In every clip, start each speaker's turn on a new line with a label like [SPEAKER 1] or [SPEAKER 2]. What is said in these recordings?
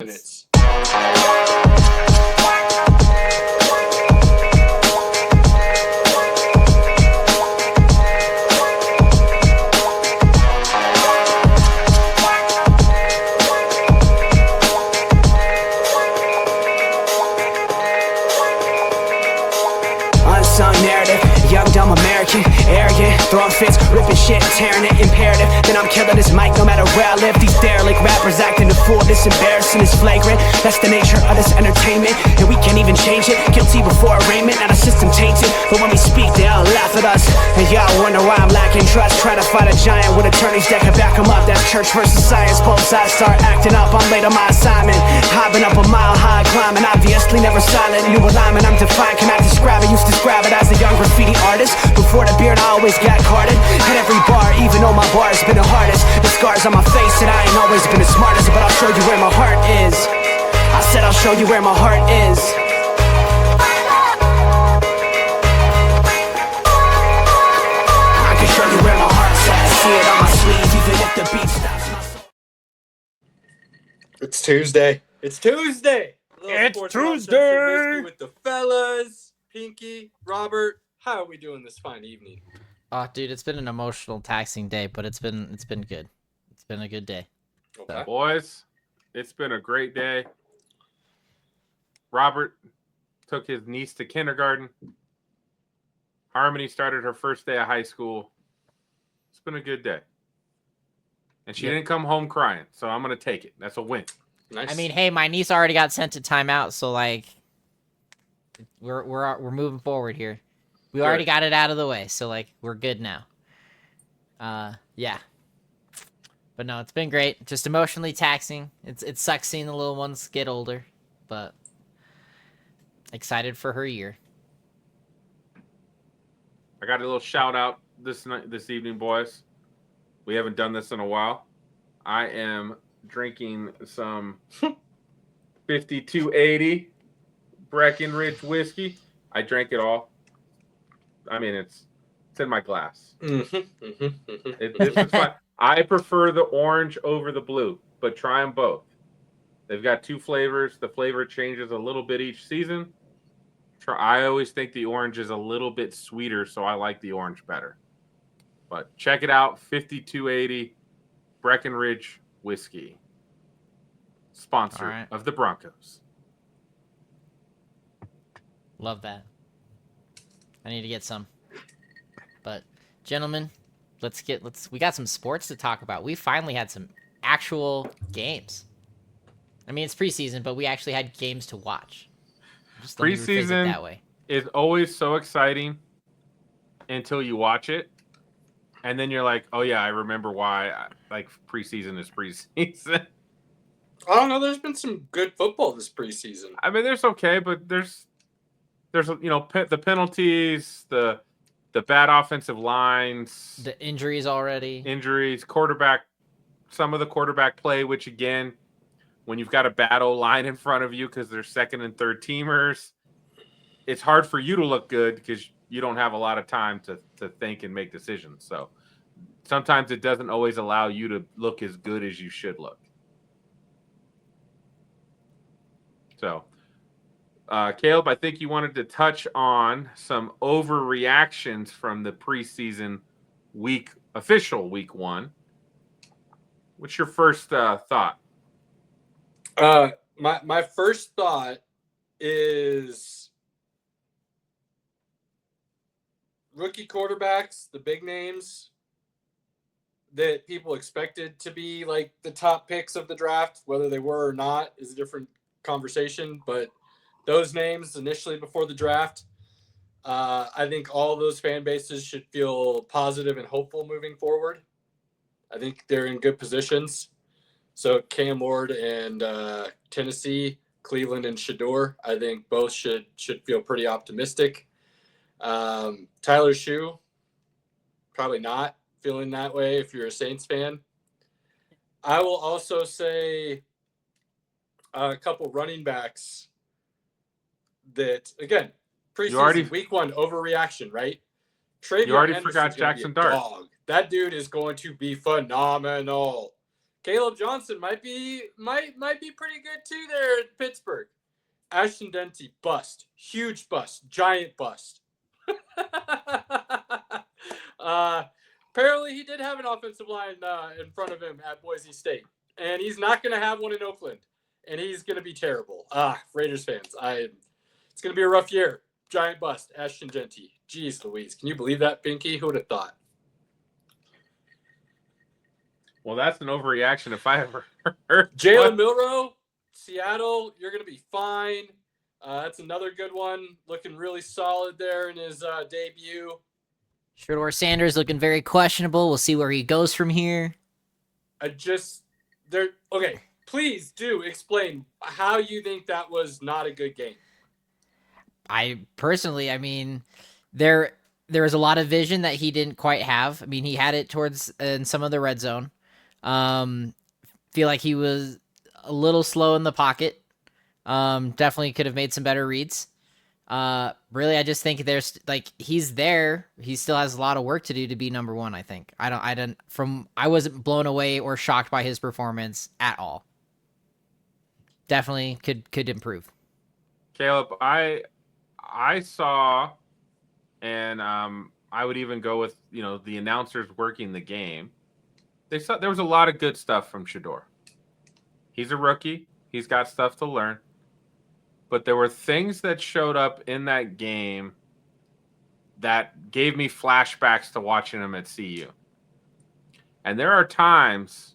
[SPEAKER 1] minutes.
[SPEAKER 2] Unsung narrative, young dumb American, arrogant, throwing fits, ripping shit, tearing it, imperative. Then I'm killing this mic no matter where I live. These derelict rappers acting a fool, this embarrassing is flagrant. That's the nature of this entertainment, and we can't even change it. Guilty before arraignment, now the system tainted. But when we speak, they all laugh at us, and y'all wonder why I'm lacking trust. Try to fight a giant with attorneys that can back them up. That's church versus science, both sides start acting up. I'm late on my assignment, hopping up a mile high, climbing, obviously never silent. New alignment, I'm defiant, cannot describe it. Used to describe it as a young graffiti artist. Before the beard, I always got carded. At every bar, even though my bar's been the hardest. The scars on my face, and I ain't always been the smartest. But I'll show you where my heart is. I said I'll show you where my heart is. I can show you where my heart's at. See it on my sleeve, even if the beat stops my soul.
[SPEAKER 1] It's Tuesday. It's Tuesday.
[SPEAKER 3] It's
[SPEAKER 1] Sports
[SPEAKER 3] Tuesday.
[SPEAKER 1] Nonsense Whiskey with the fellas. Pinky, Robert, how are we doing this fine evening?
[SPEAKER 4] Oh, dude, it's been an emotional, taxing day, but it's been good. It's been a good day.
[SPEAKER 1] Okay.
[SPEAKER 3] Boys, it's been a great day. Robert took his niece to kindergarten. Harmony started her first day of high school. It's been a good day. And she didn't come home crying, so I'm going to take it. That's a win.
[SPEAKER 1] Nice.
[SPEAKER 4] I mean, hey, my niece already got sent to timeout, so like, we're moving forward here. We already got it out of the way, so like, we're good now. Yeah. But no, it's been great. Just emotionally taxing. It sucks seeing the little ones get older, but excited for her year.
[SPEAKER 3] I got a little shout out this evening, boys. We haven't done this in a while. I am drinking some 5280 Breckenridge whiskey. I drank it all. I mean, it's in my glass. This is fine. I prefer the orange over the blue, but try them both. They've got two flavors. The flavor changes a little bit each season. I always think the orange is a little bit sweeter, so I like the orange better. But check it out, 5280 Breckenridge whiskey. Sponsor of the Broncos.
[SPEAKER 4] Love that. I need to get some. But gentlemen, we got some sports to talk about. We finally had some actual games. I mean, it's preseason, but we actually had games to watch. Just
[SPEAKER 3] Preseason
[SPEAKER 4] that way.
[SPEAKER 3] Is always so exciting until you watch it. And then you're like, oh yeah, I remember why preseason is preseason.
[SPEAKER 1] I don't know. There's been some good football this preseason.
[SPEAKER 3] I mean, there's okay, but there's the penalties, the bad offensive lines,
[SPEAKER 4] the injuries already.
[SPEAKER 3] Some of the quarterback play, which again, when you've got a bad O-line in front of you because they're second and third teamers, it's hard for you to look good because you don't have a lot of time to think and make decisions. So sometimes it doesn't always allow you to look as good as you should look. So, Caleb, I think you wanted to touch on some overreactions from the preseason official week 1. What's your first thought?
[SPEAKER 1] My first thought is rookie quarterbacks, the big names that people expected to be like the top picks of the draft, whether they were or not is a different conversation, but those names initially before the draft, I think all those fan bases should feel positive and hopeful moving forward. I think they're in good positions. So Cam Ward and Tennessee, Cleveland and Shador, I think both should feel pretty optimistic. Tyler Shue, probably not feeling that way if you're a Saints fan. I will also say a couple running backs that, again, preseason week 1 overreaction, right?
[SPEAKER 3] You already forgot Jackson Dart.
[SPEAKER 1] That dude is going to be phenomenal. Caleb Johnson might be pretty good too there at Pittsburgh. Ashton Denty, bust. Huge bust. Giant bust. Apparently he did have an offensive line in front of him at Boise State. And he's not going to have one in Oakland. And he's going to be terrible. Raiders fans. It's going to be a rough year. Giant bust. Ashton Denty. Jeez Louise. Can you believe that, Pinky? Who would have thought?
[SPEAKER 3] Well, that's an overreaction if I ever heard.
[SPEAKER 1] Jalen Milroe, Seattle, you're going to be fine. That's another good one. Looking really solid there in his debut.
[SPEAKER 4] Shedeur Sanders looking very questionable. We'll see where he goes from here.
[SPEAKER 1] Okay, please do explain how you think that was not a good game.
[SPEAKER 4] I mean, there was a lot of vision that he didn't quite have. I mean, he had it in some of the red zone. Feel like he was a little slow in the pocket. Definitely could have made some better reads. Really, I just think he's there. He still has a lot of work to do to be number one. I think I wasn't blown away or shocked by his performance at all. Definitely could improve.
[SPEAKER 3] Caleb, I saw, and I would even go with the announcers working the game. There was a lot of good stuff from Shedeur. He's a rookie. He's got stuff to learn. But there were things that showed up in that game that gave me flashbacks to watching him at CU. And there are times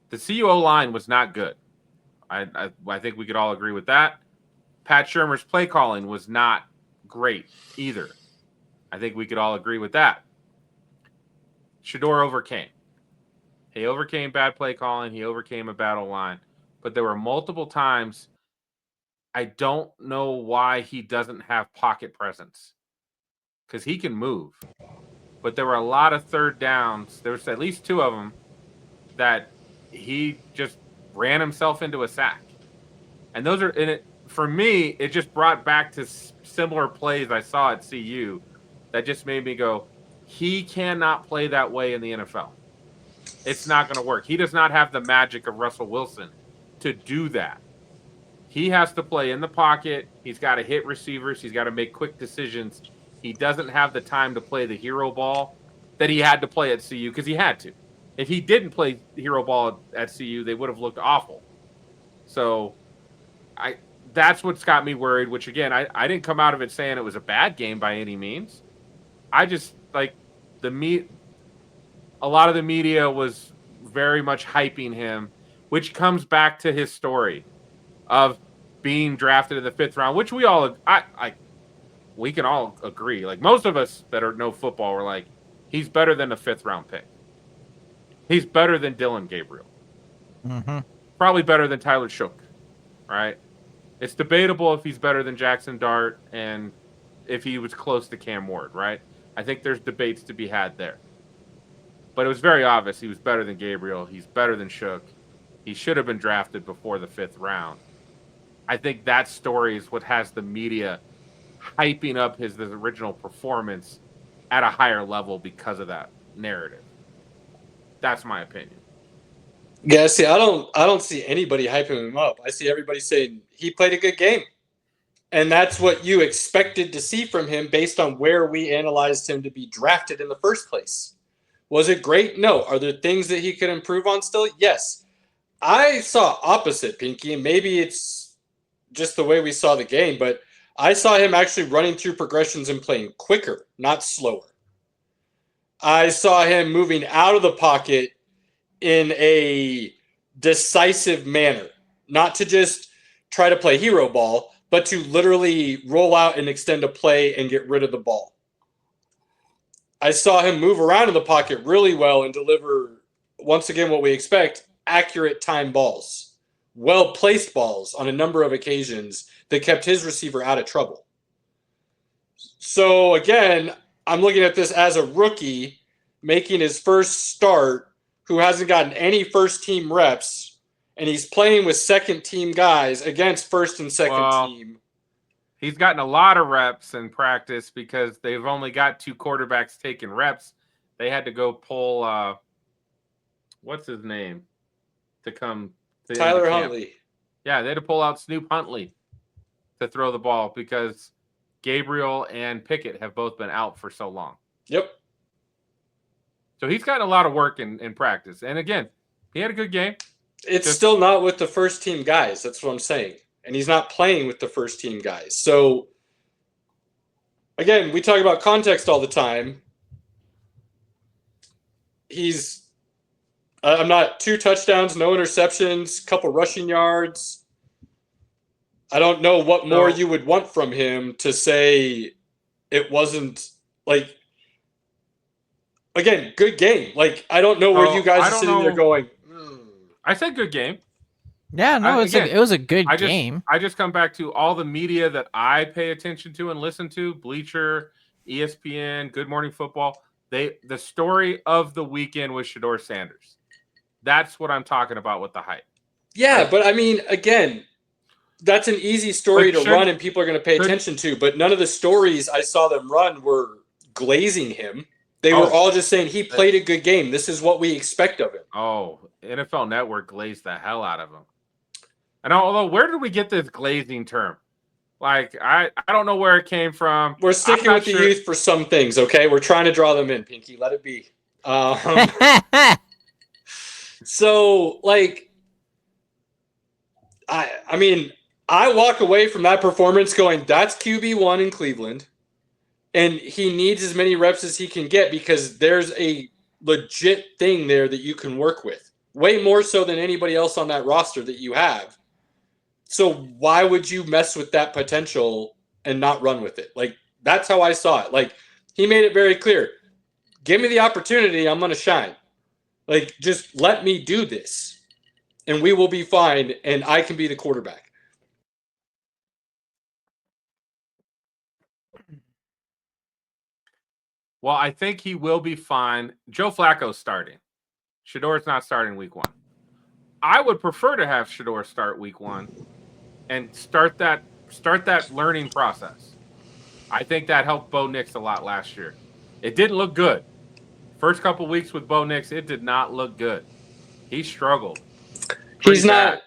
[SPEAKER 3] the CU O-line was not good. I think we could all agree with that. Pat Shurmur's play calling was not great either. I think we could all agree with that. Shedeur overcame. He overcame bad play calling. He overcame a bad O-line. But there were multiple times I don't know why he doesn't have pocket presence, because he can move. But there were a lot of third downs. There was at least two of them that he just ran himself into a sack. And those are in it. For me, it just brought back to similar plays I saw at CU that just made me go, he cannot play that way in the NFL. It's not going to work. He does not have the magic of Russell Wilson to do that. He has to play in the pocket. He's got to hit receivers. He's got to make quick decisions. He doesn't have the time to play the hero ball that he had to play at CU because he had to. If he didn't play hero ball at CU, they would have looked awful. So that's what's got me worried, which, again, I didn't come out of it saying it was a bad game by any means. I just, a lot of the media was very much hyping him, which comes back to his story of being drafted in the 5th round, which we can all agree. Like, most of us that know football were like, he's better than a 5th round pick. He's better than Dylan Gabriel.
[SPEAKER 4] Mm-hmm.
[SPEAKER 3] Probably better than Tyler Shook, right? It's debatable if he's better than Jackson Dart and if he was close to Cam Ward, right? I think there's debates to be had there. But it was very obvious he was better than Gabriel. He's better than Shook. He should have been drafted before the 5th round. I think that story is what has the media hyping up his original performance at a higher level because of that narrative. That's my opinion.
[SPEAKER 1] Yeah, see, I don't see anybody hyping him up. I see everybody saying he played a good game. And that's what you expected to see from him based on where we analyzed him to be drafted in the first place. Was it great? No. Are there things that he could improve on still? Yes. I saw opposite, Pinky, and maybe it's just the way we saw the game, but I saw him actually running through progressions and playing quicker, not slower. I saw him moving out of the pocket in a decisive manner, not to just try to play hero ball, but to literally roll out and extend a play and get rid of the ball. I saw him move around in the pocket really well and deliver, once again, what we expect, accurate time balls, well-placed balls on a number of occasions that kept his receiver out of trouble. So, again, I'm looking at this as a rookie making his first start who hasn't gotten any first-team reps, and he's playing with second-team guys against first and second team.
[SPEAKER 3] He's gotten a lot of reps in practice because they've only got 2 quarterbacks taking reps. They had to go pull, what's his name? to come. To
[SPEAKER 1] Tyler
[SPEAKER 3] camp.
[SPEAKER 1] Huntley.
[SPEAKER 3] Yeah, they had to pull out Snoop Huntley to throw the ball because Gabriel and Pickett have both been out for so long.
[SPEAKER 1] Yep.
[SPEAKER 3] So he's gotten a lot of work in practice. And again, he had a good game.
[SPEAKER 1] It's still not with the first team guys. That's what I'm saying. And he's not playing with the first team guys. So, again, we talk about context all the time. I'm not 2 touchdowns, no interceptions, couple rushing yards. I don't know what more you would want from him to say it wasn't like, again, good game. Like, I don't know where you guys are sitting there going.
[SPEAKER 3] I said good game.
[SPEAKER 4] Yeah, no, it was a good game.
[SPEAKER 3] I just come back to all the media that I pay attention to and listen to, Bleacher, ESPN, Good Morning Football. The story of the weekend was Shedeur Sanders. That's what I'm talking about with the hype.
[SPEAKER 1] Yeah, but I mean, again, that's an easy story to run and people are going to pay attention to. But none of the stories I saw them run were glazing him. They were all just saying he played a good game. This is what we expect of him.
[SPEAKER 3] Oh, NFL Network glazed the hell out of him. And although, where did we get this glazing term? Like, I don't know where it came from.
[SPEAKER 1] We're sticking with the youth for some things, okay? We're trying to draw them in, Pinky. Let it be. So, like, I mean, I walk away from that performance going, that's QB1 in Cleveland, and he needs as many reps as he can get because there's a legit thing there that you can work with, way more so than anybody else on that roster that you have. So why would you mess with that potential and not run with it? Like, that's how I saw it. Like, he made it very clear. Give me the opportunity, I'm going to shine. Like, just let me do this, and we will be fine, and I can be the quarterback.
[SPEAKER 3] Well, I think he will be fine. Joe Flacco's starting. Shedeur's not starting week 1. I would prefer to have Shedeur start week 1 and start that learning process. I think that helped Bo Nix a lot last year. It didn't look good. First couple weeks with Bo Nix, it did not look good. He struggled.
[SPEAKER 1] He's not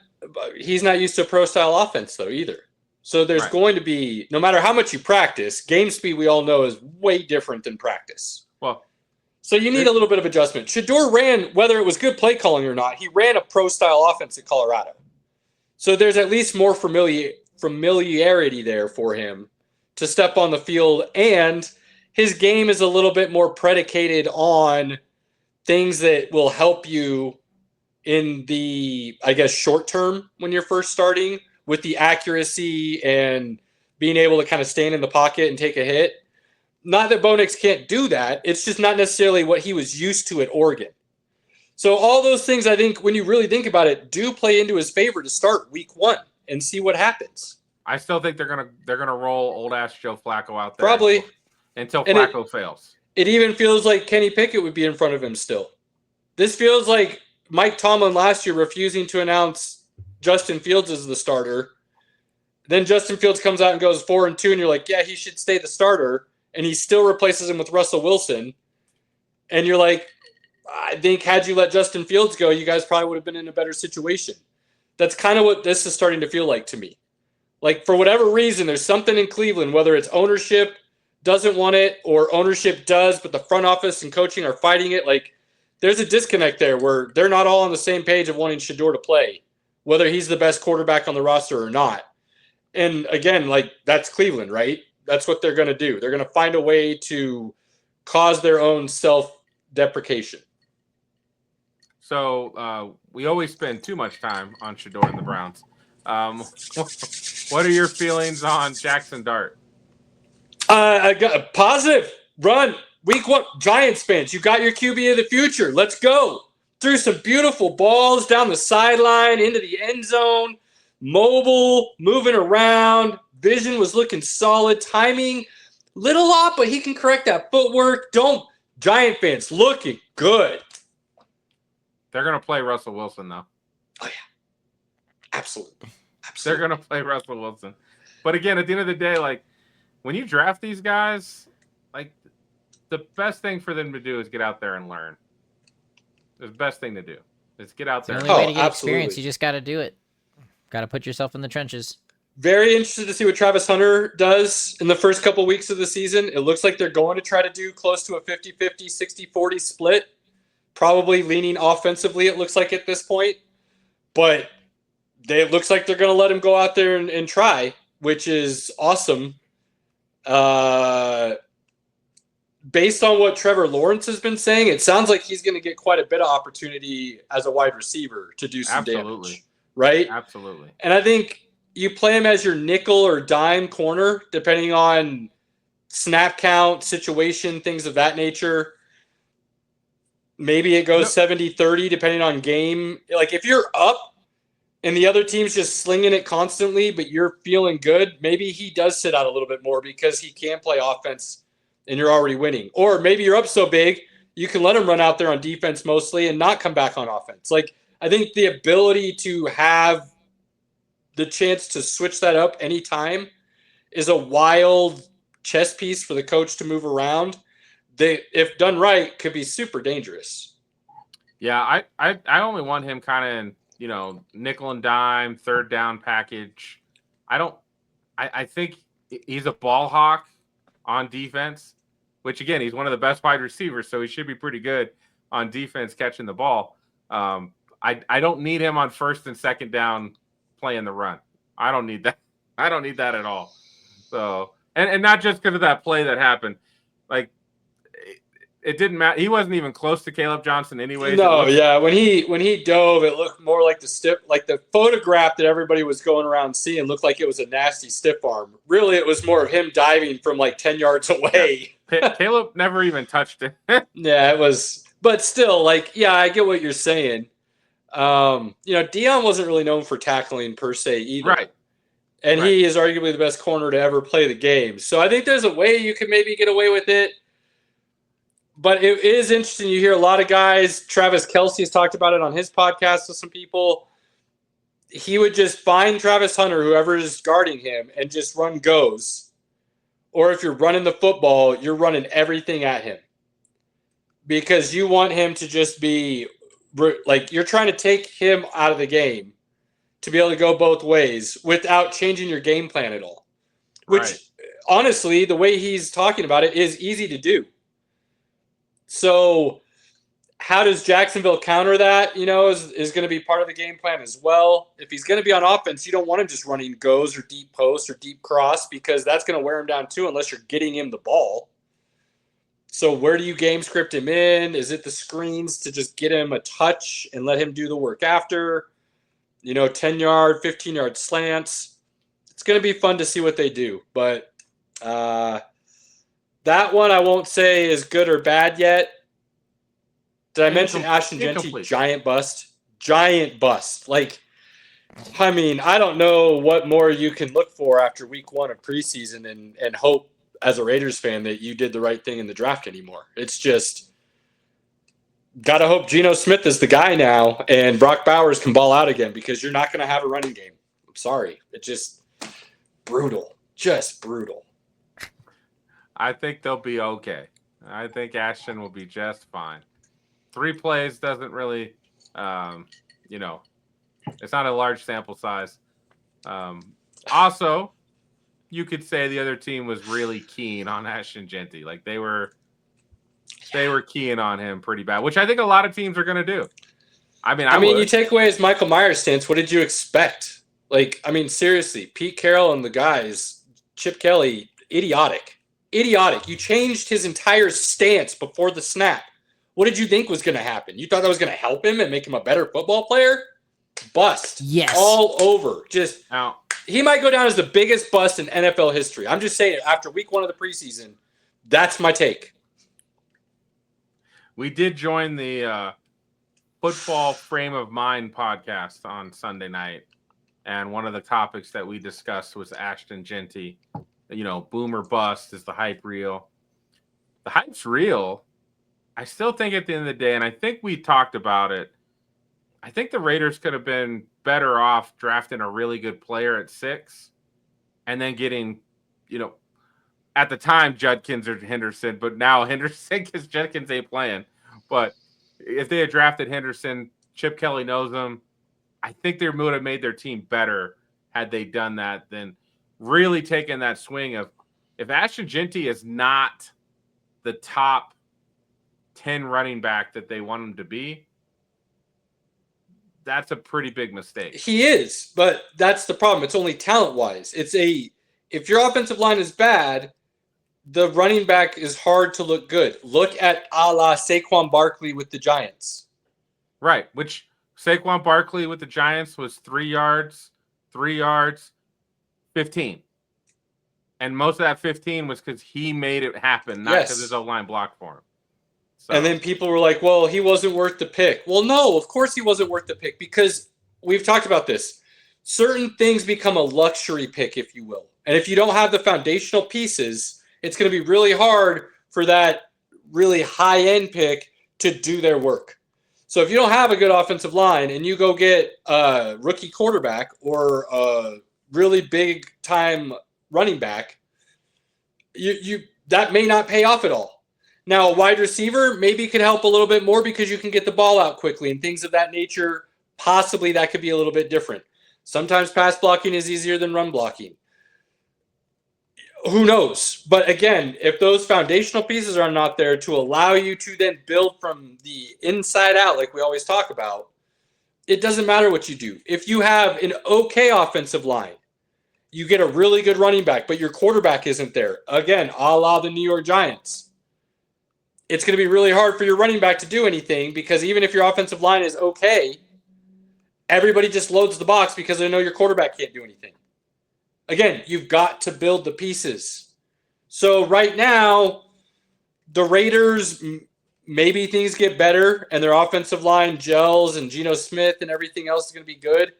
[SPEAKER 1] used to a pro style offense though either. So there's going to be, no matter how much you practice, game speed we all know is way different than practice.
[SPEAKER 3] Well,
[SPEAKER 1] so you need a little bit of adjustment. Shedeur ran, whether it was good play calling or not, he ran a pro style offense at Colorado. So there's at least more familiarity there for him to step on the field, and his game is a little bit more predicated on things that will help you in the, I guess, short term when you're first starting, with the accuracy and being able to kind of stand in the pocket and take a hit. Not that Bo Nix can't do that. It's just not necessarily what he was used to at Oregon. So all those things, I think, when you really think about it, do play into his favor to start week 1 and see what happens.
[SPEAKER 3] I still think they're gonna roll old ass Joe Flacco out there.
[SPEAKER 1] Probably.
[SPEAKER 3] Until Flacco fails.
[SPEAKER 1] It even feels like Kenny Pickett would be in front of him still. This feels like Mike Tomlin last year refusing to announce Justin Fields as the starter. Then Justin Fields comes out and goes 4-2, and you're like, yeah, he should stay the starter. And he still replaces him with Russell Wilson. And you're like, I think had you let Justin Fields go, you guys probably would have been in a better situation. That's kind of what this is starting to feel like to me. Like, for whatever reason, there's something in Cleveland, whether it's ownership doesn't want it or ownership does, but the front office and coaching are fighting it. Like, there's a disconnect there where they're not all on the same page of wanting Shedeur to play, whether he's the best quarterback on the roster or not. And again, like, that's Cleveland, right? That's what they're going to do. They're going to find a way to cause their own self-deprecation.
[SPEAKER 3] So we always spend too much time on Shedeur and the Browns. What are your feelings on Jackson Dart?
[SPEAKER 1] I got a positive run. Week 1, Giants fans, you got your QB of the future. Let's go. Threw some beautiful balls down the sideline into the end zone. Mobile, moving around. Vision was looking solid. Timing, little off, but he can correct that footwork. Giant fans, looking good.
[SPEAKER 3] They're going to play Russell Wilson, though.
[SPEAKER 1] Oh, yeah. Absolutely.
[SPEAKER 3] They're going to play Russell Wilson. But again, at the end of the day, like, when you draft these guys, like, the best thing for them to do is get out there and learn. It's the best thing to do. Let's get out
[SPEAKER 4] It's the
[SPEAKER 3] there.
[SPEAKER 4] only way to get
[SPEAKER 1] absolutely.
[SPEAKER 4] experience. You just got to do it. Got to put yourself in the trenches.
[SPEAKER 1] Very interested to see what Travis Hunter does in the first couple weeks of the season. It looks like they're going to try to do close to a 50-50, 60-40 split, probably leaning offensively, it looks like at this point. But it looks like they're going to let him go out there and try, which is awesome. Based on what Trevor Lawrence has been saying, it sounds like he's going to get quite a bit of opportunity as a wide receiver to do some damage, right?
[SPEAKER 3] Absolutely.
[SPEAKER 1] And I think you play him as your nickel or dime corner, depending on snap count, situation, things of that nature. Maybe it goes 70-30 depending on game. Like if you're up and the other team's just slinging it constantly, but you're feeling good, maybe he does sit out a little bit more because he can play offense and you're already winning. Or maybe you're up so big, you can let him run out there on defense mostly and not come back on offense. Like I think the ability to have the chance to switch that up anytime is a wild chess piece for the coach to move around. They, if done right, could be super dangerous.
[SPEAKER 3] Yeah, I only want him kind of, nickel and dime, third down package. I think he's a ball hawk on defense, which again, he's one of the best wide receivers, so he should be pretty good on defense catching the ball. I don't need him on first and second down playing the run. I don't need that. I don't need that at all. So, and not just because of that play that happened. Like, it didn't matter. He wasn't even close to Caleb Johnson anyways.
[SPEAKER 1] No, when he dove, it looked more like the photograph that everybody was going around seeing looked like it was a nasty stiff arm. Really, it was more of him diving from like 10 yards away.
[SPEAKER 3] Yeah. Caleb never even touched it.
[SPEAKER 1] Yeah, it was, but still, like, yeah, I get what you're saying. Dion wasn't really known for tackling per se either.
[SPEAKER 3] Right.
[SPEAKER 1] And he is arguably the best corner to ever play the game. So I think there's a way you could maybe get away with it. But it is interesting. You hear a lot of guys. Travis Kelce has talked about it on his podcast with some people. He would just find Travis Hunter, whoever is guarding him, and just run goes. Or if you're running the football, you're running everything at him. Because you want him to just be like, you're trying to take him out of the game to be able to go both ways without changing your game plan at all. Which, honestly, the way he's talking about it is easy to do. So how does Jacksonville counter that, is going to be part of the game plan as well. If he's going to be on offense, you don't want him just running goes or deep post or deep cross because that's going to wear him down too unless you're getting him the ball. So where do you game script him in? Is it the screens to just get him a touch and let him do the work after? 10-yard, 15-yard slants. It's going to be fun to see what they do. But that one I won't say is good or bad yet. Did I mention Ashton Jeanty? Giant bust. Giant bust. Like, I mean, I don't know what more you can look for after week one of preseason and hope as a Raiders fan that you did the right thing in the draft anymore. It's just got to hope Geno Smith is the guy now and Brock Bowers can ball out again because you're not going to have a running game. I'm sorry. It's just brutal. Just brutal.
[SPEAKER 3] I think they'll be okay. I think Ashton will be just fine. 3 plays doesn't really, it's not a large sample size. Also, you could say the other team was really keen on Ashton Jeanty. Like they were keen on him pretty bad, which I think a lot of teams are going to do. I mean,
[SPEAKER 1] you take away his Michael Myers stance. What did you expect? Like, I mean, seriously, Pete Carroll and the guys, Chip Kelly, idiotic. You changed his entire stance before the snap. What did you think was going to happen? You thought that was going to help him and make him a better football player? Bust.
[SPEAKER 4] Yes.
[SPEAKER 1] All over. Just
[SPEAKER 3] Now,
[SPEAKER 1] he might go down as the biggest bust in NFL history. I'm just saying, after week one of the preseason, that's my take.
[SPEAKER 3] we did join the Football Frame of Mind podcast on Sunday night, and one of the topics that we discussed was Ashton Jeanty. Boom or bust. Is the hype real? The hype's real. I still think at the end of the day, and I think we talked about it, I think the Raiders could have been better off drafting a really good player at 6 and then getting, at the time, Judkins or Henderson, but now Henderson because Judkins ain't playing. But if they had drafted Henderson, Chip Kelly knows him. I think they would have made their team better had they done that than really taking that swing of if Ashton Genty is not the top 10 running back that they want him to be, that's a pretty big mistake.
[SPEAKER 1] He is, but that's the problem. It's only talent-wise. If your offensive line is bad, the running back is hard to look good. Look at a la Saquon Barkley with the Giants.
[SPEAKER 3] Right, which Saquon Barkley with the Giants was 3 yards, 15. And most of that 15 was because he made it happen, not because his O-line blocked for him. So.
[SPEAKER 1] And then people were like, well, he wasn't worth the pick. Well, no, of course he wasn't worth the pick because we've talked about this. Certain things become a luxury pick, if you will. And if you don't have the foundational pieces, it's going to be really hard for that really high-end pick to do their work. So if you don't have a good offensive line and you go get a rookie quarterback or a really big-time running back, you that may not pay off at all. Now, a wide receiver maybe could help a little bit more because you can get the ball out quickly and things of that nature. Possibly that could be a little bit different. Sometimes pass blocking is easier than run blocking. Who knows? But again, if those foundational pieces are not there to allow you to then build from the inside out, like we always talk about, it doesn't matter what you do. If you have an okay offensive line, you get a really good running back, but your quarterback isn't there. Again, a la the New York Giants. It's going to be really hard for your running back to do anything because even if your offensive line is okay, everybody just loads the box because they know your quarterback can't do anything. Again, you've got to build the pieces. So right now, the Raiders, maybe things get better and their offensive line gels and Geno Smith and everything else is going to be good.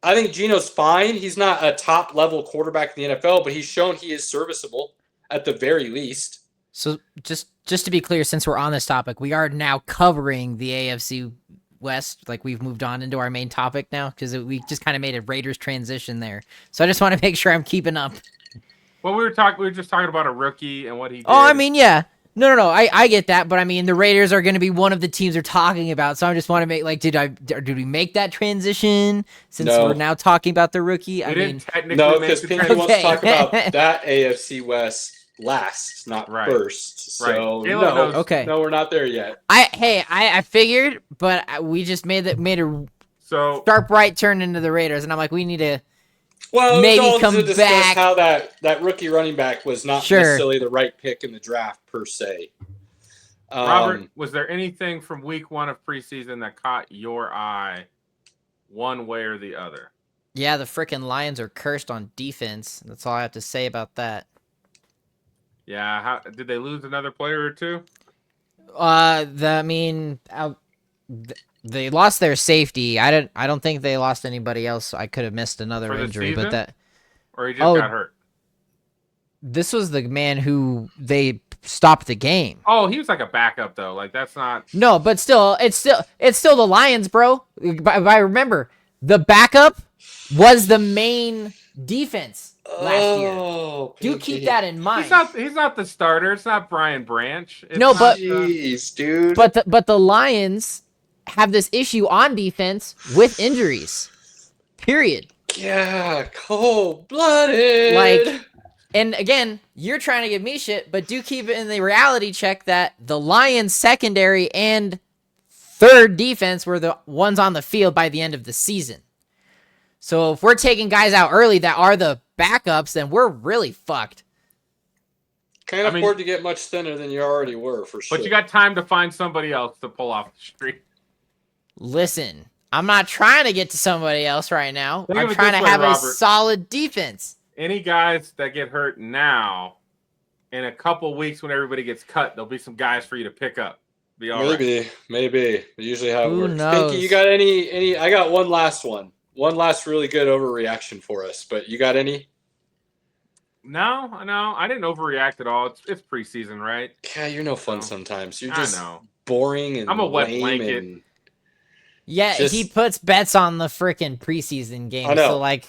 [SPEAKER 1] I think Geno's fine. He's not a top-level quarterback in the NFL, but he's shown he is serviceable at the very least.
[SPEAKER 4] So just to be clear, since we're on this topic, we are now covering the AFC West. Like we've moved on into our main topic now because we just kind of made a Raiders transition there. So I just want to make sure I'm keeping up.
[SPEAKER 3] Well, we were just talking about a rookie and what he did.
[SPEAKER 4] Oh, I mean, yeah. No. I get that, but I mean, the Raiders are going to be one of the teams they're talking about. So I just want to make did we make that transition since we're now talking about the rookie?
[SPEAKER 1] No, because Pinky wants to talk about that AFC West last, not first. So no, we're not there yet.
[SPEAKER 4] I figured, but we just made a sharp right turn into the Raiders, and I'm like, we need to.
[SPEAKER 1] Well,
[SPEAKER 4] maybe come
[SPEAKER 1] to discuss
[SPEAKER 4] back.
[SPEAKER 1] How that rookie running back was not necessarily the right pick in the draft per se.
[SPEAKER 3] Robert, was there anything from week 1 of preseason that caught your eye one way or the other?
[SPEAKER 4] Yeah, the frickin' Lions are cursed on defense. That's all I have to say about that.
[SPEAKER 3] Yeah, how did they lose another player or two?
[SPEAKER 4] They lost their safety. I don't think they lost anybody else. I could have missed another injury,
[SPEAKER 3] season?
[SPEAKER 4] but that.
[SPEAKER 3] Or he just got hurt.
[SPEAKER 4] This was the man who they stopped the game.
[SPEAKER 3] Oh, he was like a backup though. Like that's not.
[SPEAKER 4] No, but still, it's still the Lions, bro. I remember the backup was the main defense last year. Do keep that in mind.
[SPEAKER 3] He's not the starter. It's not Brian Branch.
[SPEAKER 1] Jeez, dude.
[SPEAKER 4] But the Lions have this issue on defense with injuries. Period.
[SPEAKER 1] Yeah, cold-blooded.
[SPEAKER 4] And again, you're trying to give me shit, but do keep it in the reality check that the Lions secondary and third defense were the ones on the field by the end of the season. So if we're taking guys out early that are the backups, then we're really fucked.
[SPEAKER 1] Can't afford to get much thinner than you already were, for sure.
[SPEAKER 3] But you got time to find somebody else to pull off the street.
[SPEAKER 4] Listen, I'm not trying to get to somebody else right now. I'm trying to have a solid defense.
[SPEAKER 3] Any guys that get hurt now, in a couple weeks when everybody gets cut, there'll be some guys for you to pick up. Be all right.
[SPEAKER 1] Maybe. Usually how it works.
[SPEAKER 4] Knows?
[SPEAKER 1] Pinky, you got any? I got one last one. One last really good overreaction for us. But you got any?
[SPEAKER 3] No. I didn't overreact at all. It's preseason, right?
[SPEAKER 1] Yeah, you're no fun sometimes. You're just boring and
[SPEAKER 3] I'm a wet blanket.
[SPEAKER 1] And
[SPEAKER 4] yeah, he puts bets on the freaking preseason game. So like,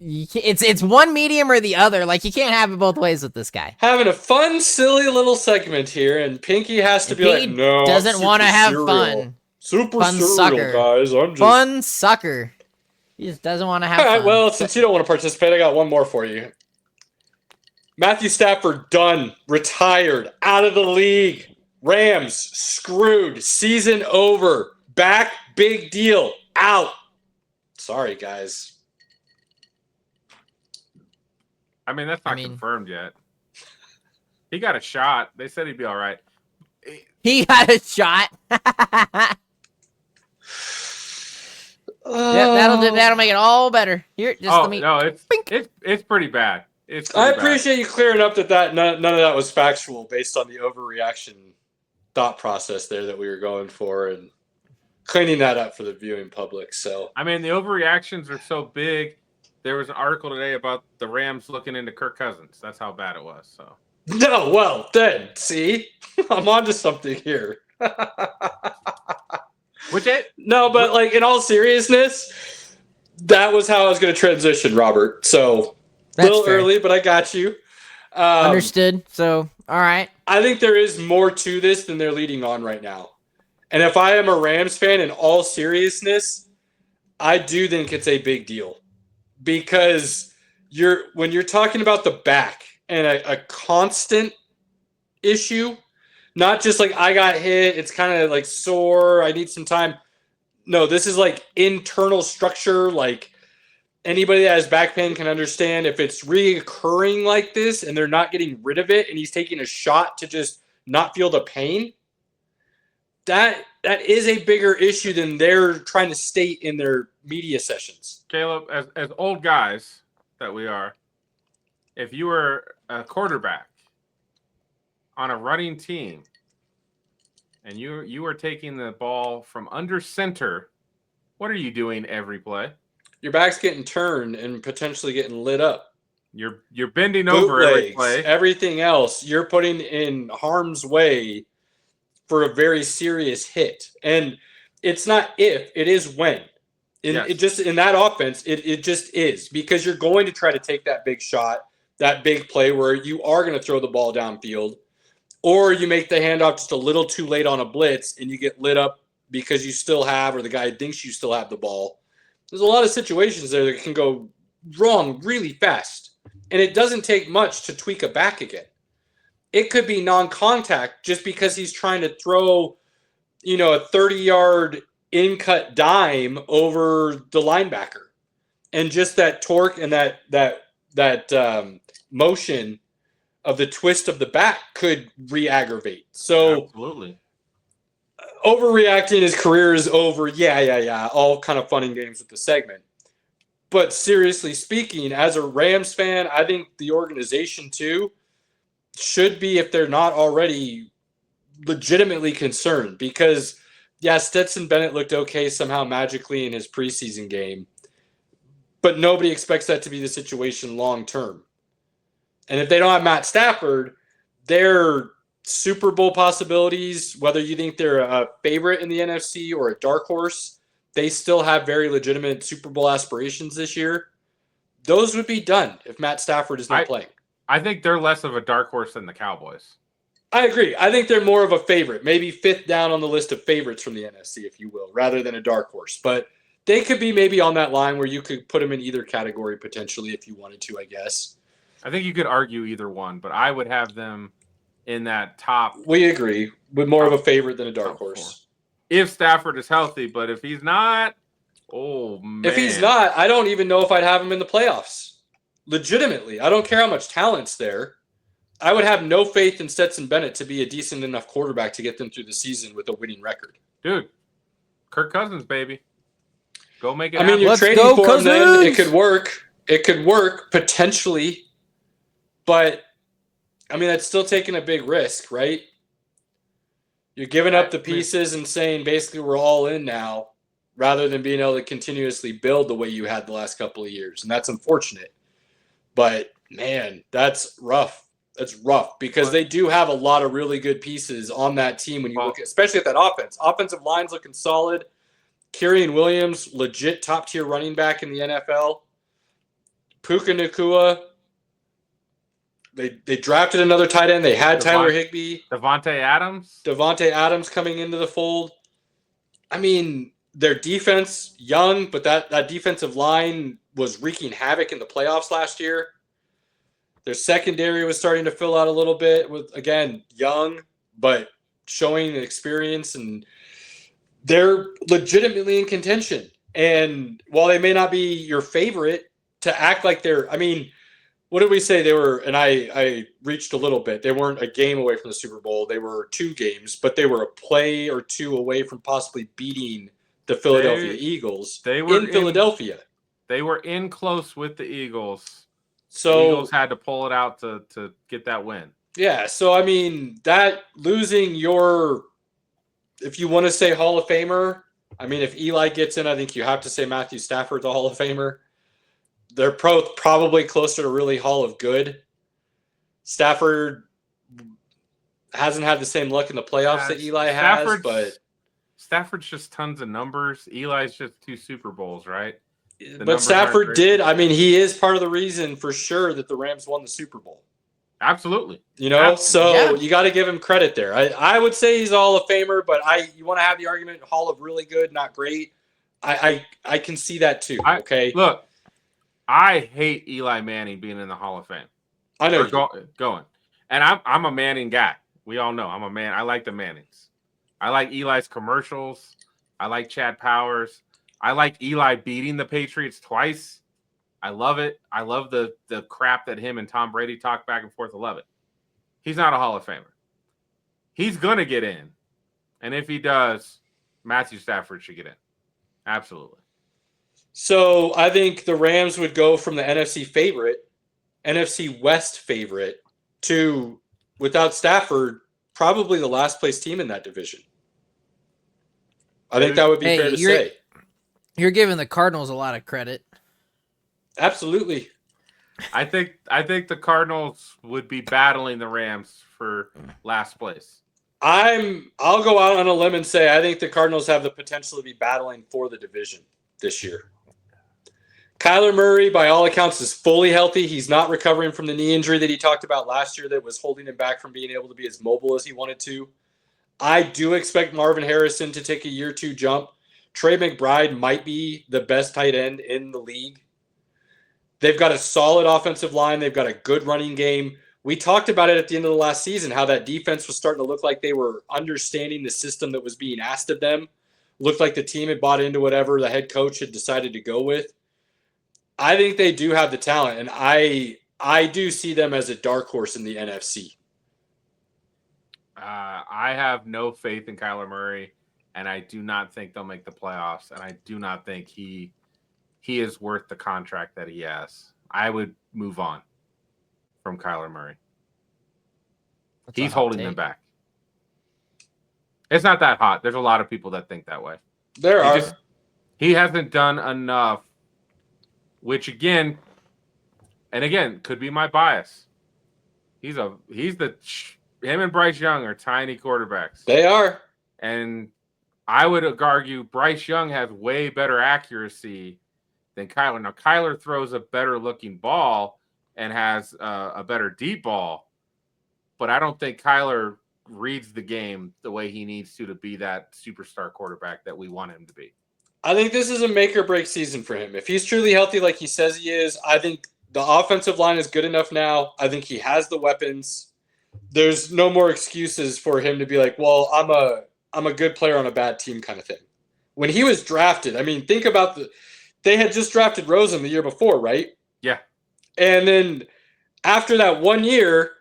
[SPEAKER 4] it's one medium or the other. Like you can't have it both ways with this guy.
[SPEAKER 1] Having a fun, silly little segment here, and Pinky has to be like, no,
[SPEAKER 4] doesn't want to have fun.
[SPEAKER 1] Super
[SPEAKER 4] Fun
[SPEAKER 1] surreal,
[SPEAKER 4] sucker.
[SPEAKER 1] guys. I'm just
[SPEAKER 4] Fun sucker. He just doesn't want to have
[SPEAKER 1] all right.
[SPEAKER 4] fun.
[SPEAKER 1] Well, since you don't want to participate, I got one more for you. Matthew Stafford done, retired, out of the league. Rams screwed, season over. Back, big deal, out. Sorry, guys.
[SPEAKER 3] I mean, that's not confirmed yet. He got a shot. They said he'd be all right.
[SPEAKER 4] He got a shot. Yeah, that'll make it all better. Here, just let me.
[SPEAKER 3] No, it's pretty bad.
[SPEAKER 1] I appreciate you clearing up that none of that was factual based on the overreaction thought process there that we were going for and cleaning that up for the viewing public. So
[SPEAKER 3] I mean, the overreactions are so big. There was an article today about the Rams looking into Kirk Cousins. That's how bad it was. So
[SPEAKER 1] no, well then, see, I'm onto something here. No, but like in all seriousness, that was how I was going to transition, Robert. So a little early, but I got you.
[SPEAKER 4] Understood. So, all right.
[SPEAKER 1] I think there is more to this than they're leading on right now. And if I am a Rams fan in all seriousness, I do think it's a big deal because when you're talking about the back and a constant issue, not just like I got hit, it's kind of like sore, I need some time. No, this is like internal structure. Like anybody that has back pain can understand if it's reoccurring like this and they're not getting rid of it and he's taking a shot to just not feel the pain, that is a bigger issue than they're trying to state in their media sessions.
[SPEAKER 3] Caleb, as old guys that we are, if you were a quarterback on a running team and you are taking the ball from under center, what are you doing every play?
[SPEAKER 1] Your back's getting turned and potentially getting lit up.
[SPEAKER 3] You're bending over every play.
[SPEAKER 1] Everything else you're putting in harm's way for a very serious hit. And it's not if, it is when. It just in that offense, it just is because you're going to try to take that big shot, that big play where you are going to throw the ball downfield, or you make the handoff just a little too late on a blitz and you get lit up because you still have, or the guy thinks you still have the ball. There's a lot of situations there that can go wrong really fast. And it doesn't take much to tweak a back again. It could be non-contact just because he's trying to throw, a 30-yard in-cut dime over the linebacker. And just that torque and that motion of the twist of the back could re-aggravate. So
[SPEAKER 3] absolutely.
[SPEAKER 1] Overreacting, his career is over. Yeah. All kind of fun and games with the segment. But seriously speaking, as a Rams fan, I think the organization too should be, if they're not already, legitimately concerned. Because, Stetson Bennett looked okay somehow magically in his preseason game. But nobody expects that to be the situation long term. And if they don't have Matt Stafford, their Super Bowl possibilities, whether you think they're a favorite in the NFC or a dark horse, they still have very legitimate Super Bowl aspirations this year. Those would be done if Matt Stafford is not playing.
[SPEAKER 3] I think they're less of a dark horse than the Cowboys.
[SPEAKER 1] I agree. I think they're more of a favorite, maybe fifth down on the list of favorites from the NFC, if you will, rather than a dark horse. But they could be maybe on that line where you could put them in either category potentially if you wanted to, I guess.
[SPEAKER 3] I think you could argue either one, but I would have them in that top.
[SPEAKER 1] We agree. With more of a favorite than a dark horse.
[SPEAKER 3] If Stafford is healthy, but if he's not, oh, man.
[SPEAKER 1] If he's not, I don't even know if I'd have him in the playoffs. Legitimately. I don't care how much talent's there. I would have no faith in Stetson Bennett to be a decent enough quarterback to get them through the season with a winning record.
[SPEAKER 3] Dude, Kirk Cousins, baby. Go make it
[SPEAKER 1] happen. I mean, you're trading for him then. It could work. It could work, potentially. But, I mean, that's still taking a big risk, right? You're giving up the pieces and saying basically we're all in now rather than being able to continuously build the way you had the last couple of years. And that's unfortunate. But, man, that's rough. That's rough because they do have a lot of really good pieces on that team when you look at, especially at that offense. Offensive line's looking solid. Kyrian Williams, legit top-tier running back in the NFL. Puka Nacua. They drafted another tight end. They had Tyler Higbee.
[SPEAKER 3] Devontae Adams
[SPEAKER 1] coming into the fold. I mean, their defense, young, but that defensive line was wreaking havoc in the playoffs last year. Their secondary was starting to fill out a little bit with, again, young, but showing experience, and they're legitimately in contention. And while they may not be your favorite, to act like they're, I mean, what did we say they were? And I reached a little bit. They weren't a game away from the Super Bowl. They were 2 games, but they were a play or 2 away from possibly beating the Philadelphia Eagles in Philadelphia.
[SPEAKER 3] They were in close with the Eagles.
[SPEAKER 1] So
[SPEAKER 3] the Eagles had to pull it out to get that win.
[SPEAKER 1] Yeah, so I mean, that losing your, if you want to say Hall of Famer, I mean, if Eli gets in, I think you have to say Matthew Stafford's a Hall of Famer. They're probably closer to really Hall of Good. Stafford hasn't had the same luck in the playoffs that Eli has, but
[SPEAKER 3] Stafford's just tons of numbers. Eli's just 2 Super Bowls, right?
[SPEAKER 1] But Stafford did. I mean, he is part of the reason for sure that the Rams won the Super Bowl.
[SPEAKER 3] Absolutely.
[SPEAKER 1] You know, so you got to give him credit there. I would say he's a Hall of Famer, but you want to have the argument Hall of really good, not great. I can see that too. Okay.
[SPEAKER 3] Look, I hate Eli Manning being in the Hall of Fame.
[SPEAKER 1] I know
[SPEAKER 3] going. And I'm a Manning guy. We all know I'm a man. I like the Mannings. I like Eli's commercials. I like Chad Powers. I like Eli beating the Patriots twice. I love it. I love the crap that him and Tom Brady talk back and forth. I love it. He's not a Hall of Famer. He's going to get in. And if he does, Matthew Stafford should get in. Absolutely.
[SPEAKER 1] So I think the Rams would go from the NFC West favorite, to, without Stafford, probably the last place team in that division. I think that would be fair to say.
[SPEAKER 5] You're giving the Cardinals a lot of credit.
[SPEAKER 1] Absolutely.
[SPEAKER 3] I think the Cardinals would be battling the Rams for last place.
[SPEAKER 1] I'll go out on a limb and say I think the Cardinals have the potential to be battling for the division this year. Kyler Murray, by all accounts, is fully healthy. He's not recovering from the knee injury that he talked about last year that was holding him back from being able to be as mobile as he wanted to. I do expect Marvin Harrison to take a year 2 jump. Trey McBride might be the best tight end in the league. They've got a solid offensive line. They've got a good running game. We talked about it at the end of the last season, how that defense was starting to look like they were understanding the system that was being asked of them. Looked like the team had bought into whatever the head coach had decided to go with. I think they do have the talent, and I do see them as a dark horse in the NFC.
[SPEAKER 3] I have no faith in Kyler Murray, and I do not think they'll make the playoffs, and I do not think he is worth the contract that he has. I would move on from Kyler Murray. He's holding them back. It's not that hot. There's a lot of people that think that way. He hasn't done enough, which again could be my bias. Him and Bryce Young are tiny quarterbacks.
[SPEAKER 1] They are.
[SPEAKER 3] And I would argue Bryce Young has way better accuracy than Kyler. Now, Kyler throws a better looking ball and has a better deep ball, but I don't think Kyler reads the game the way he needs to be that superstar quarterback that we want him to be.
[SPEAKER 1] I think this is a make or break season for him. If he's truly healthy like he says he is, I think the offensive line is good enough now. I think he has the weapons. There's no more excuses for him to be like, well, I'm a good player on a bad team kind of thing. When he was drafted, I mean, think about they had just drafted Rosen the year before, right?
[SPEAKER 3] Yeah.
[SPEAKER 1] And then after that 1 year,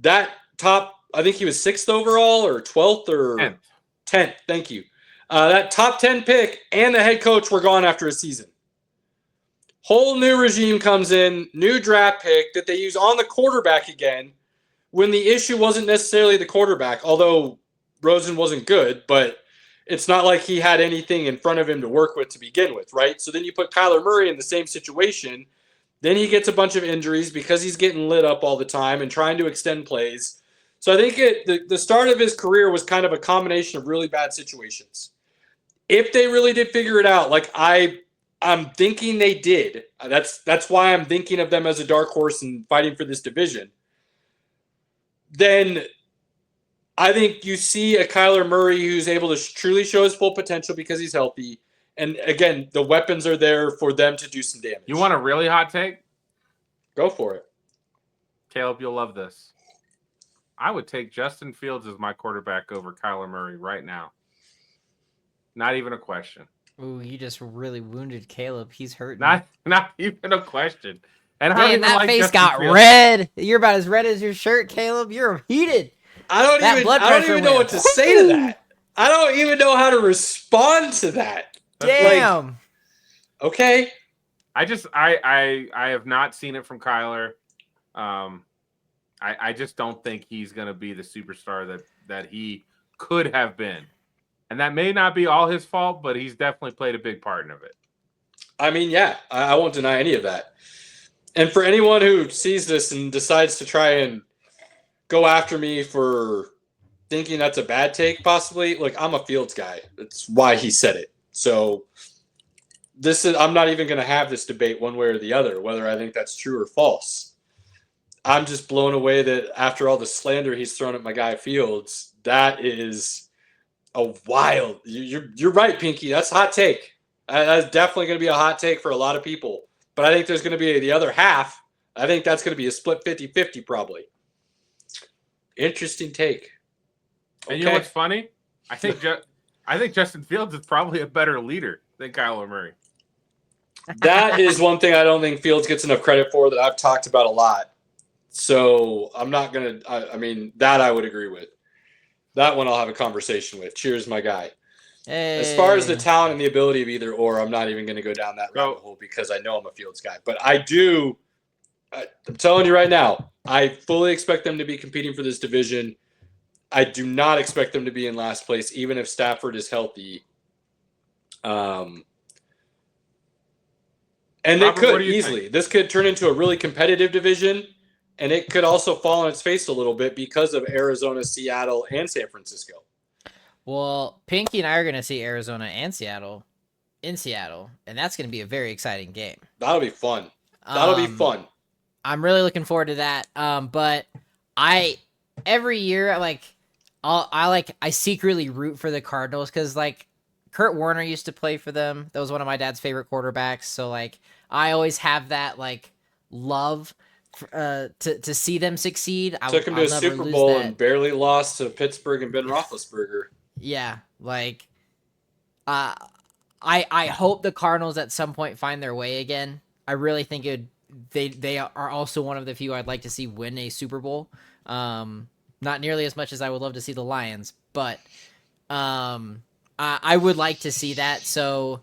[SPEAKER 1] that top, I think he was 6th overall or 12th or 10th. Thank you. That top 10 pick and the head coach were gone after a season. Whole new regime comes in, new draft pick that they use on the quarterback again, when the issue wasn't necessarily the quarterback, although Rosen wasn't good, but it's not like he had anything in front of him to work with to begin with, right? So then you put Kyler Murray in the same situation. Then he gets a bunch of injuries because he's getting lit up all the time and trying to extend plays. So I think the start of his career was kind of a combination of really bad situations. If they really did figure it out, like I'm thinking they did, that's why I'm thinking of them as a dark horse and fighting for this division, then I think you see a Kyler Murray who's able to truly show his full potential because he's healthy. And again, the weapons are there for them to do some damage.
[SPEAKER 3] You want a really hot take?
[SPEAKER 1] Go for it.
[SPEAKER 3] Caleb, you'll love this. I would take Justin Fields as my quarterback over Kyler Murray right now. Not even a question.
[SPEAKER 4] Ooh, you just really wounded Caleb. He's hurting.
[SPEAKER 3] Not even a question. And I don't
[SPEAKER 4] Man,
[SPEAKER 3] even
[SPEAKER 4] that
[SPEAKER 3] like
[SPEAKER 4] face
[SPEAKER 3] Justin
[SPEAKER 4] got
[SPEAKER 3] Fields.
[SPEAKER 4] red. You're about as red as your shirt, Caleb. You're heated.
[SPEAKER 1] I don't
[SPEAKER 4] That
[SPEAKER 1] even
[SPEAKER 4] blood
[SPEAKER 1] I don't
[SPEAKER 4] pressure
[SPEAKER 1] even know what
[SPEAKER 4] went
[SPEAKER 1] to say to that. I don't even know how to respond to that.
[SPEAKER 4] Damn.
[SPEAKER 1] Okay.
[SPEAKER 3] I have not seen it from Kyler. I just don't think he's going to be the superstar that he could have been. And that may not be all his fault, but he's definitely played a big part in it.
[SPEAKER 1] I mean, yeah, I won't deny any of that. And for anyone who sees this and decides to try and go after me for thinking that's a bad take, possibly, look, I'm a Fields guy. That's why he said it. So I'm not even going to have this debate one way or the other, whether I think that's true or false. I'm just blown away that after all the slander he's thrown at my guy Fields, that is a wild. You're right, Pinky. That's a hot take. That's definitely going to be a hot take for a lot of people. But I think there's going to be the other half. I think that's going to be a split 50-50 probably. Interesting take.
[SPEAKER 3] And you know what's funny? I think Justin Fields is probably a better leader than Kyler Murray.
[SPEAKER 1] That is one thing I don't think Fields gets enough credit for that I've talked about a lot. So I'm not going to – I mean, that I would agree with. That one I'll have a conversation with. Cheers, my guy.
[SPEAKER 4] Hey.
[SPEAKER 1] As far as the talent and the ability of either or, I'm not even going to go down that rabbit hole because I know I'm a Fields guy. But I'm telling you right now, I fully expect them to be competing for this division. I do not expect them to be in last place, even if Stafford is healthy. And they
[SPEAKER 3] Robert,
[SPEAKER 1] could easily. This could turn into a really competitive division, and it could also fall on its face a little bit because of Arizona, Seattle, and San Francisco.
[SPEAKER 4] Well, Pinky and I are going to see Arizona and Seattle in Seattle, and that's going to be a very exciting game.
[SPEAKER 1] That'll be fun. That'll be fun.
[SPEAKER 4] I'm really looking forward to that. But every year, I secretly root for the Cardinals because, like, Kurt Warner used to play for them. That was one of my dad's favorite quarterbacks. So, like, I always have that, like, love to see them succeed.
[SPEAKER 1] Took him to a Super Bowl and barely lost to Pittsburgh and Ben Roethlisberger.
[SPEAKER 4] Yeah, like, I hope the Cardinals at some point find their way again. I really think they are also one of the few I'd like to see win a Super Bowl. Not nearly as much as I would love to see the Lions, but I would like to see that. So,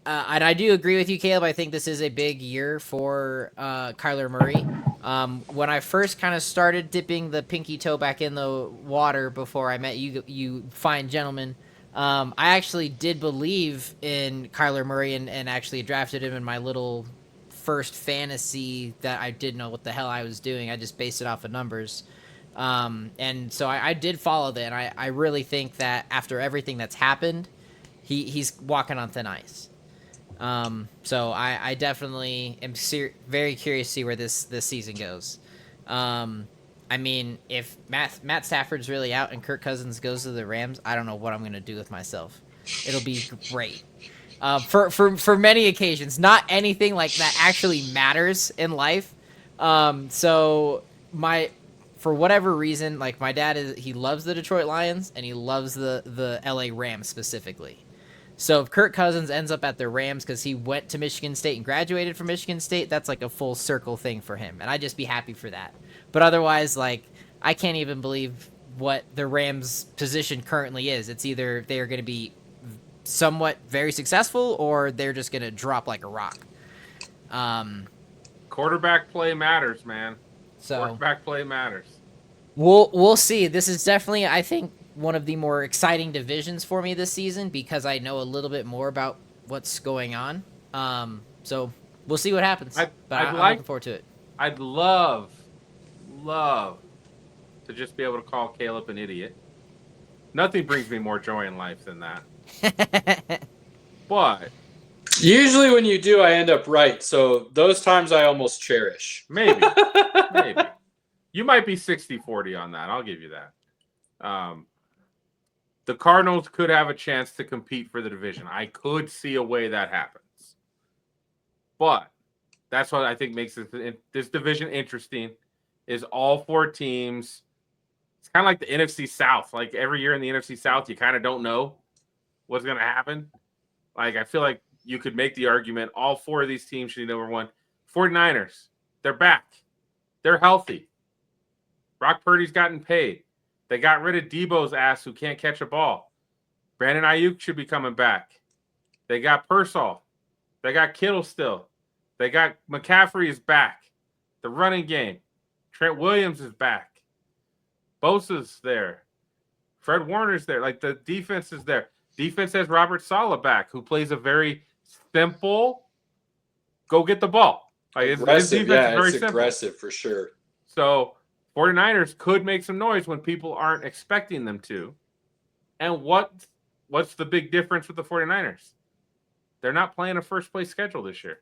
[SPEAKER 4] and I do agree with you, Caleb. I think this is a big year for Kyler Murray. When I first kind of started dipping the pinky toe back in the water before I met you fine gentlemen, I actually did believe in Kyler Murray and actually drafted him in my little first fantasy that I didn't know what the hell I was doing. I just based it off of numbers. And so I did follow that. And I really think that after everything that's happened, he's walking on thin ice. So I definitely am very curious to see where this season goes. I mean, if Matt Stafford's really out and Kirk Cousins goes to the Rams, I don't know what I'm going to do with myself. It'll be great. For many occasions, not anything like that actually matters in life. So for whatever reason, like my dad he loves the Detroit Lions and he loves the LA Rams specifically. So if Kirk Cousins ends up at the Rams because he went to Michigan State and graduated from Michigan State, that's like a full circle thing for him. And I'd just be happy for that. But otherwise, like, I can't even believe what the Rams' position currently is. It's either they're going to be somewhat very successful or they're just going to drop like a rock.
[SPEAKER 3] Quarterback play matters, man.
[SPEAKER 4] So
[SPEAKER 3] quarterback play matters.
[SPEAKER 4] We'll see. This is definitely, I think, one of the more exciting divisions for me this season because I know a little bit more about what's going on. So we'll see what happens. I'm looking forward to it.
[SPEAKER 3] I'd love to just be able to call Caleb an idiot. Nothing brings me more joy in life than that. But
[SPEAKER 1] usually when you do, I end up right. So those times I almost cherish.
[SPEAKER 3] Maybe. You might be 60-40 on that. I'll give you that. The Cardinals could have a chance to compete for the division. I could see a way that happens. But that's what I think makes this division interesting, is all 4 teams. It's kind of like the NFC South. Like every year in the NFC South, you kind of don't know what's going to happen. Like I feel like you could make the argument all 4 of these teams should be number 1. 49ers, they're back. They're healthy. Brock Purdy's gotten paid. They got rid of Debo's ass who can't catch a ball. Brandon Ayuk should be coming back. They got Pearsall. They got Kittle still. They got McCaffrey is back. The running game. Trent Williams is back. Bosa's there. Fred Warner's there. Like the defense is there. Defense has Robert Saleh back, who plays a very simple go get the ball. Like his defense is very simple.
[SPEAKER 1] Aggressive for sure.
[SPEAKER 3] So 49ers could make some noise when people aren't expecting them to. And what's the big difference with the 49ers? They're not playing a first place schedule this year.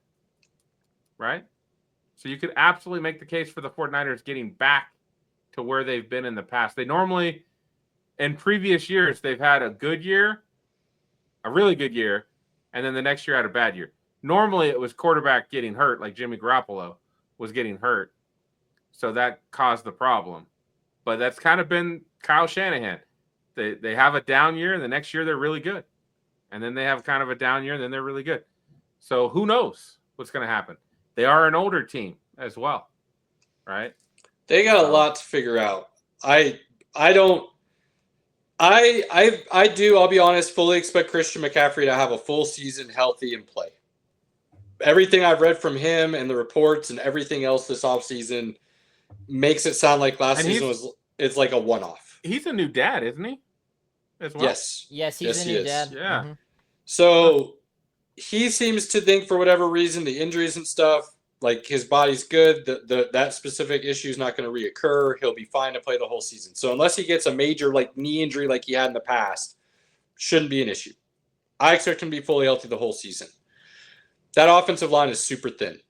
[SPEAKER 3] Right? So you could absolutely make the case for the 49ers getting back to where they've been in the past. They normally, in previous years, they've had a good year, a really good year, and then the next year had a bad year. Normally it was quarterback getting hurt, like Jimmy Garoppolo was getting hurt. So that caused the problem. But that's kind of been Kyle Shanahan. They have a down year, and the next year they're really good. And then they have kind of a down year, and then they're really good. So who knows what's going to happen? They are an older team as well, right?
[SPEAKER 1] They got a lot to figure out. I'll be honest, fully expect Christian McCaffrey to have a full season healthy and play. Everything I've read from him and the reports and everything else this offseason makes it sound like last season it's like a one-off.
[SPEAKER 3] He's a new dad, isn't he? As well?
[SPEAKER 1] Yes.
[SPEAKER 4] Yes, he's a new dad.
[SPEAKER 3] Yeah.
[SPEAKER 4] Mm-hmm.
[SPEAKER 1] So he seems to think for whatever reason, the injuries and stuff, like his body's good, that specific issue is not going to reoccur. He'll be fine to play the whole season. So unless he gets a major like knee injury like he had in the past, shouldn't be an issue. I expect him to be fully healthy the whole season. That offensive line is super thin.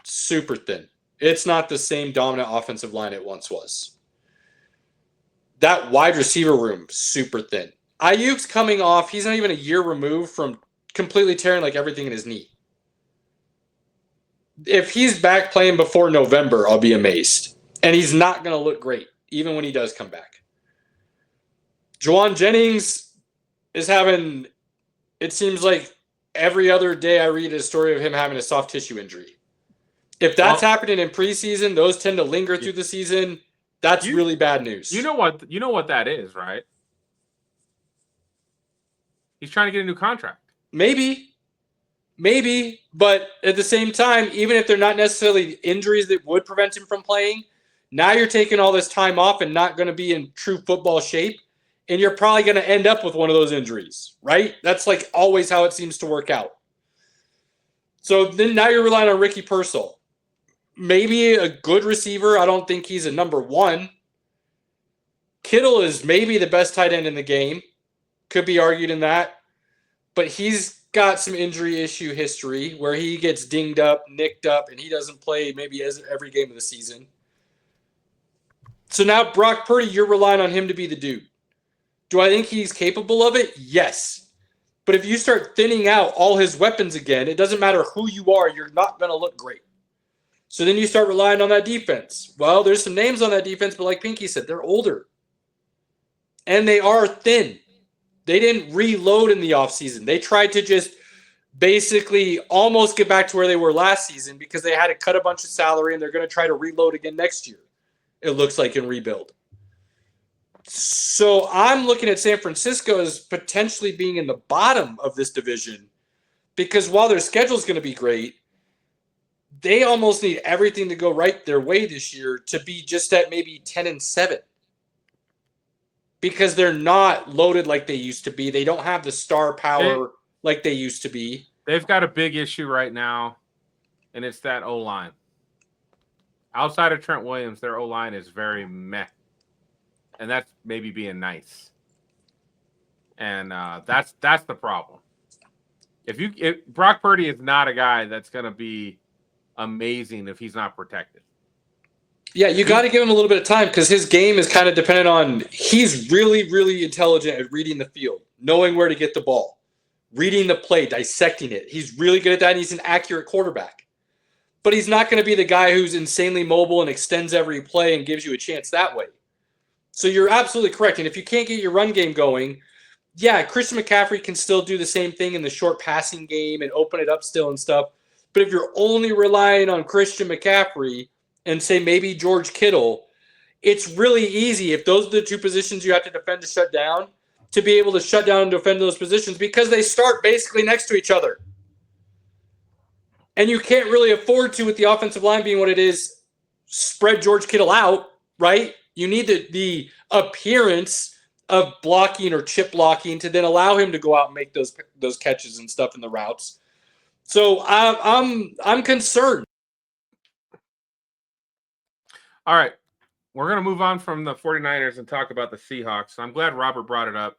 [SPEAKER 1] Super thin. It's not the same dominant offensive line it once was. That wide receiver room, super thin. Ayuk's coming off. He's not even a year removed from completely tearing like everything in his knee. If he's back playing before November, I'll be amazed. And he's not going to look great, even when he does come back. Juwan Jennings is having, it seems like every other day I read a story of him having a soft tissue injury. If that's happening in preseason, those tend to linger through the season. That's really bad news.
[SPEAKER 3] You know what that is, right? He's trying to get a new contract.
[SPEAKER 1] Maybe, but at the same time, even if they're not necessarily injuries that would prevent him from playing, now you're taking all this time off and not going to be in true football shape, and you're probably going to end up with one of those injuries, right? That's like always how it seems to work out. So then now you're relying on Ricky Pearsall. Maybe a good receiver. I don't think he's a number one. Kittle is maybe the best tight end in the game. Could be argued in that. But he's got some injury issue history where he gets dinged up, nicked up, and he doesn't play maybe every game of the season. So now Brock Purdy, you're relying on him to be the dude. Do I think he's capable of it? Yes. But if you start thinning out all his weapons again, it doesn't matter who you are, you're not going to look great. So then you start relying on that defense. Well, there's some names on that defense, but like Pinky said, they're older. And they are thin. They didn't reload in the offseason. They tried to just basically almost get back to where they were last season because they had to cut a bunch of salary and they're going to try to reload again next year. It looks like in rebuild. So I'm looking at San Francisco as potentially being in the bottom of this division because while their schedule is going to be great, they almost need everything to go right their way this year to be just at maybe 10-7. Because they're not loaded like they used to be. They don't have the star power like they used to be.
[SPEAKER 3] They've got a big issue right now, and it's that O-line. Outside of Trent Williams, their O-line is very meh. And that's maybe being nice. And that's the problem. If Brock Purdy is not a guy that's going to be amazing if he's not protected.
[SPEAKER 1] Yeah, you got to give him a little bit of time because his game is kind of dependent on he's really, really intelligent at reading the field, knowing where to get the ball, reading the play, dissecting it. He's really good at that, and he's an accurate quarterback. But he's not going to be the guy who's insanely mobile and extends every play and gives you a chance that way. So you're absolutely correct. And if you can't get your run game going, yeah, Christian McCaffrey can still do the same thing in the short passing game and open it up still and stuff. But if you're only relying on Christian McCaffrey and say maybe George Kittle, it's really easy if those are the two positions you have to defend to shut down, to be able to shut down and defend those positions because they start basically next to each other. And you can't really afford to, with the offensive line being what it is, spread George Kittle out, right? You need the appearance of blocking or chip blocking to then allow him to go out and make those catches and stuff in the routes. So I'm concerned.
[SPEAKER 3] All right. We're going to move on from the 49ers and talk about the Seahawks. I'm glad Robert brought it up.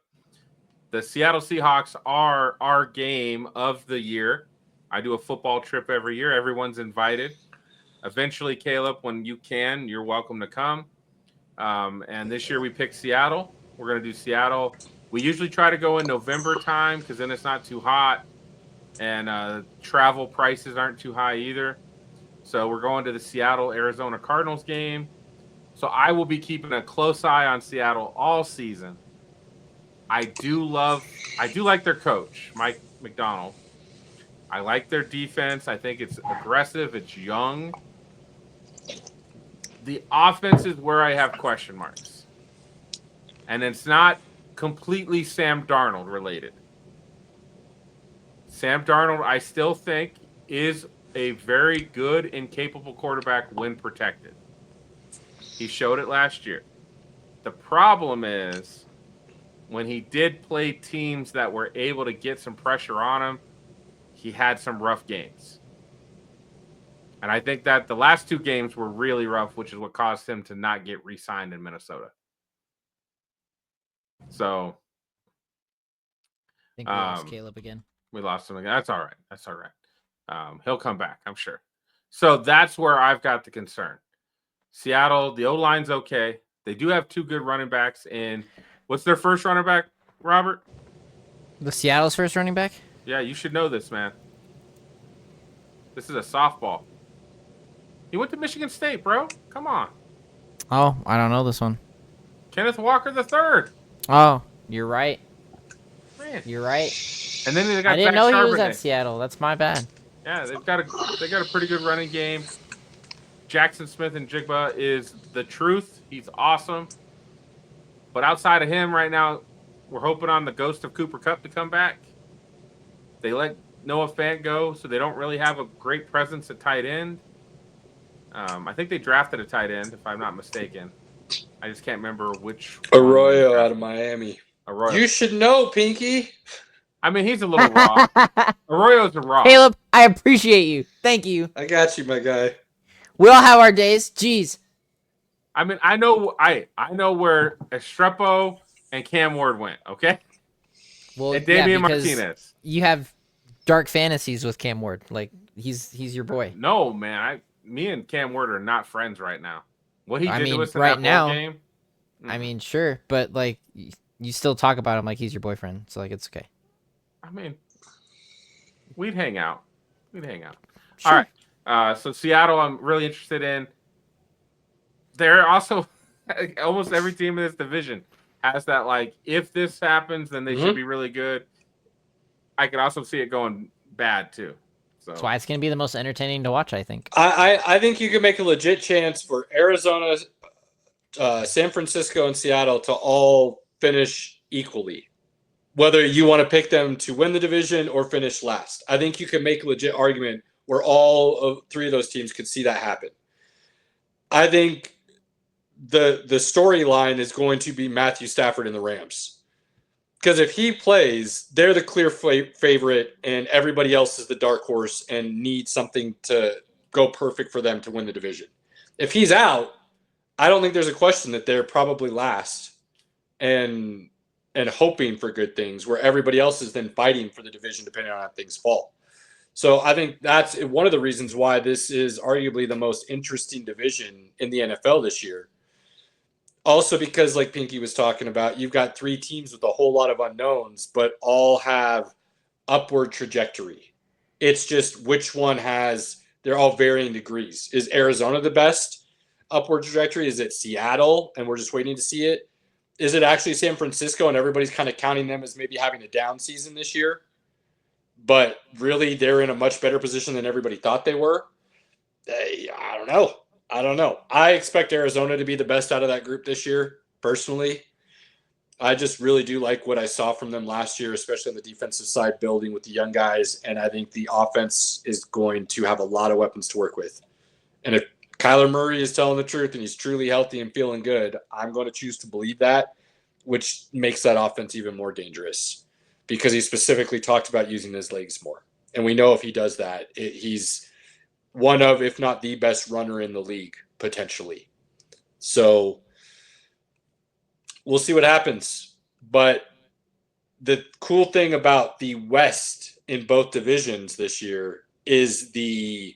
[SPEAKER 3] The Seattle Seahawks are our game of the year. I do a football trip every year. Everyone's invited. Eventually, Caleb, when you can, you're welcome to come. And this year we picked Seattle. We're going to do Seattle. We usually try to go in November time because then it's not too hot. And travel prices aren't too high either. So we're going to the Seattle-Arizona Cardinals game. So I will be keeping a close eye on Seattle all season. I do like their coach, Mike McDonald. I like their defense. I think it's aggressive. It's young. The offense is where I have question marks. And it's not completely Sam Darnold related. Sam Darnold, I still think, is a very good and capable quarterback when protected. He showed it last year. The problem is when he did play teams that were able to get some pressure on him, he had some rough games. And I think that the last two games were really rough, which is what caused him to not get re-signed in Minnesota. So
[SPEAKER 4] I think we lost Caleb again.
[SPEAKER 3] we lost him again. That's all right. He'll come back, I'm sure. So that's where I've got the concern. Seattle, the O-line's okay. They do have two good running backs. And what's their first running back, Robert?
[SPEAKER 4] The Seattle's first running back?
[SPEAKER 3] Yeah, you should know this, man. This is a softball. He went to Michigan State, bro. Come on.
[SPEAKER 4] Oh, I don't know this one.
[SPEAKER 3] Kenneth Walker III.
[SPEAKER 4] Oh, you're right.
[SPEAKER 3] Man.
[SPEAKER 4] You're right.
[SPEAKER 3] And then they got
[SPEAKER 4] I didn't
[SPEAKER 3] Zach
[SPEAKER 4] know he was
[SPEAKER 3] Charbonnet.
[SPEAKER 4] at Seattle. That's my bad.
[SPEAKER 3] Yeah, they got a pretty good running game. Jackson Smith and Jigba is the truth. He's awesome. But outside of him right now, we're hoping on the ghost of Cooper Kupp to come back. They let Noah Fant go, so they don't really have a great presence at tight end. I think they drafted a tight end, if I'm not mistaken. I just can't remember which.
[SPEAKER 1] Arroyo out of Miami.
[SPEAKER 3] Arroyo.
[SPEAKER 1] You should know, Pinky.
[SPEAKER 3] I mean, he's a little raw. Arroyo's a raw.
[SPEAKER 4] Caleb, I appreciate you. Thank you.
[SPEAKER 1] I got you, my guy.
[SPEAKER 4] We all have our days. Jeez.
[SPEAKER 3] I mean, I know where Estrepo and Cam Ward went, okay?
[SPEAKER 4] Well,
[SPEAKER 3] And Damian
[SPEAKER 4] because
[SPEAKER 3] Martinez.
[SPEAKER 4] you have dark fantasies with Cam Ward. Like he's your boy.
[SPEAKER 3] No, man. Me and Cam Ward are not friends right now. What he did to us in
[SPEAKER 4] right
[SPEAKER 3] that
[SPEAKER 4] now,
[SPEAKER 3] bowl game.
[SPEAKER 4] I mean, sure, but like you still talk about him like he's your boyfriend. So like it's okay.
[SPEAKER 3] I mean, we'd hang out.
[SPEAKER 4] Sure.
[SPEAKER 3] All right. So Seattle, I'm really interested in. They're also almost every team in this division has that. Like, if this happens, then they should be really good. I could also see it going bad too. So
[SPEAKER 4] That's why it's gonna be the most entertaining to watch. I think.
[SPEAKER 1] I think you can make a legit chance for Arizona, San Francisco, and Seattle to all finish equally. Whether you want to pick them to win the division or finish last. I think you can make a legit argument where all of three of those teams could see that happen. I think the storyline is going to be Matthew Stafford and the Rams. Because if he plays, they're the clear favorite and everybody else is the dark horse and needs something to go perfect for them to win the division. If he's out, I don't think there's a question that they're probably last and hoping for good things where everybody else is then fighting for the division depending on how things fall. So I think that's one of the reasons why this is arguably the most interesting division in the NFL this year. Also because, like Pinky was talking about, you've got 3 teams with a whole lot of unknowns, but all have upward trajectory. It's just which one has, they're all varying degrees. Is Arizona the best upward trajectory? Is it Seattle and we're just waiting to see it? Is it actually San Francisco and everybody's kind of counting them as maybe having a down season this year? But really, they're in a much better position than everybody thought they were. I don't know. I expect Arizona to be the best out of that group this year, personally. I just really do like what I saw from them last year, especially on the defensive side, building with the young guys. And I think the offense is going to have a lot of weapons to work with. And if Kyler Murray is telling the truth and he's truly healthy and feeling good, I'm going to choose to believe that, which makes that offense even more dangerous because he specifically talked about using his legs more. And we know if he does that, he's one of, if not the best runner in the league, potentially. So we'll see what happens. But the cool thing about the West in both divisions this year is the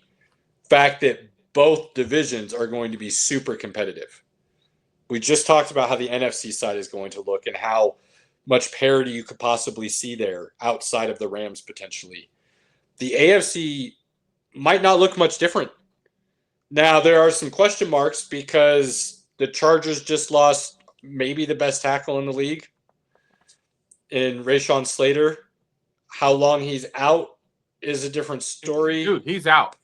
[SPEAKER 1] fact that both divisions are going to be super competitive. We just talked about how the NFC side is going to look and how much parity you could possibly see there outside of the Rams potentially. The AFC might not look much different. Now, there are some question marks because the Chargers just lost maybe the best tackle in the league in Rashawn Slater. How long he's out is a different story.
[SPEAKER 3] Dude, he's out.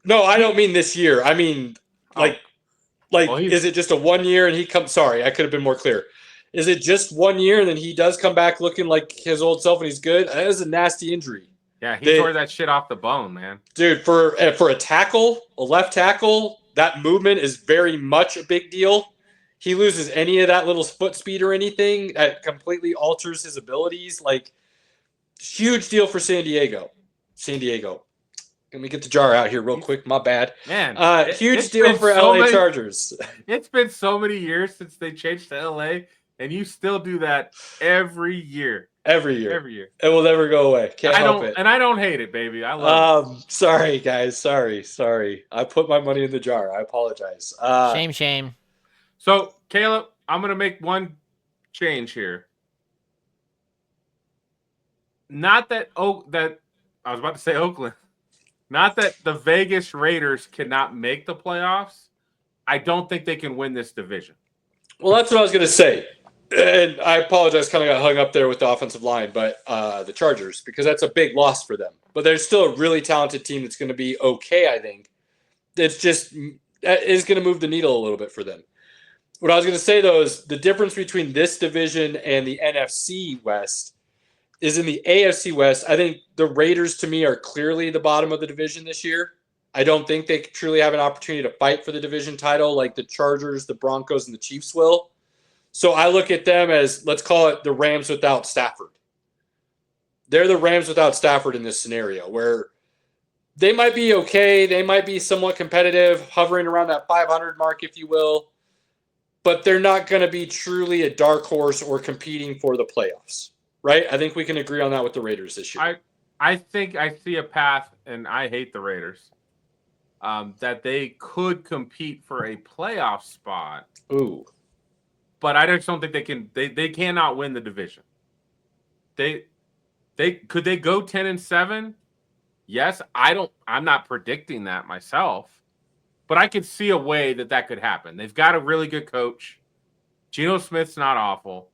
[SPEAKER 1] No, I don't mean this year. I mean, is it just a 1 year and he comes? Sorry, I could have been more clear. Is it just 1 year and then he does come back looking like his old self and he's good? That is a nasty injury.
[SPEAKER 3] Yeah, he tore that shit off the bone, man. Dude,
[SPEAKER 1] for a tackle, a left tackle, that movement is very much a big deal. He loses any of that little foot speed or anything, that completely alters his abilities. Like, huge deal for San Diego. Let me get the jar out here real quick. My bad.
[SPEAKER 3] Man,
[SPEAKER 1] huge deal for LA Chargers.
[SPEAKER 3] It's been so many years since they changed to LA, and you still do that every year.
[SPEAKER 1] Every year. It will never go away. Can't help it.
[SPEAKER 3] And I don't hate it, baby. I love it.
[SPEAKER 1] Sorry, guys. Sorry. I put my money in the jar. I apologize.
[SPEAKER 4] Shame.
[SPEAKER 3] So, Caleb, I'm going to make one change here. Not that I was about to say Oakland. Not that the Vegas Raiders cannot make the playoffs. I don't think they can win this division.
[SPEAKER 1] Well, that's what I was going to say. And I apologize, kind of got hung up there with the offensive line, but the Chargers, because that's a big loss for them. But they're still a really talented team that's going to be okay, I think. It's just is going to move the needle a little bit for them. What I was going to say, though, is the difference between this division and the NFC West is in the AFC West. I think the Raiders, to me, are clearly the bottom of the division this year. I don't think they truly have an opportunity to fight for the division title like the Chargers, the Broncos, and the Chiefs will. So I look at them as, let's call it the Rams without Stafford. They're the Rams without Stafford in this scenario where they might be okay. They might be somewhat competitive, hovering around that 500 mark, if you will. But they're not going to be truly a dark horse or competing for the playoffs, right? I think we can agree on that with the Raiders this year.
[SPEAKER 3] I think I see a path, and I hate the Raiders, that they could compete for a playoff spot.
[SPEAKER 1] Ooh.
[SPEAKER 3] But I just don't think they can. They cannot win the division. They could they go 10-7? Yes, I'm not predicting that myself, but I could see a way that could happen. They've got a really good coach. Geno Smith's not awful.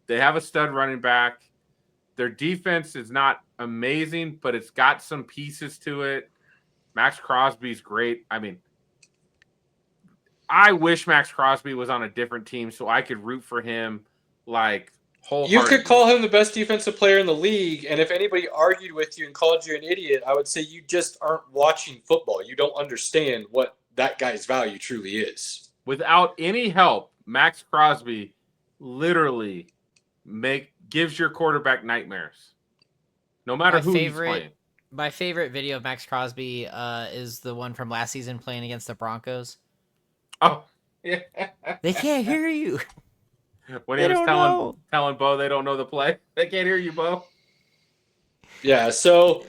[SPEAKER 3] They have a stud running back. Their defense is not amazing, but it's got some pieces to it. Max Crosby's great. I mean, I wish Max Crosby was on a different team so I could root for him like wholeheartedly.
[SPEAKER 1] You could call him the best defensive player in the league, and if anybody argued with you and called you an idiot, I would say you just aren't watching football. You don't understand what that guy's value truly is.
[SPEAKER 3] Without any help, Max Crosby literally gives your quarterback nightmares. No matter who he's playing.
[SPEAKER 4] My favorite video of Max Crosby is the one from last season playing against the Broncos.
[SPEAKER 3] Oh, yeah.
[SPEAKER 4] They can't hear you.
[SPEAKER 3] When he was telling Bo they don't know the play. They can't hear you, Bo.
[SPEAKER 1] Yeah, so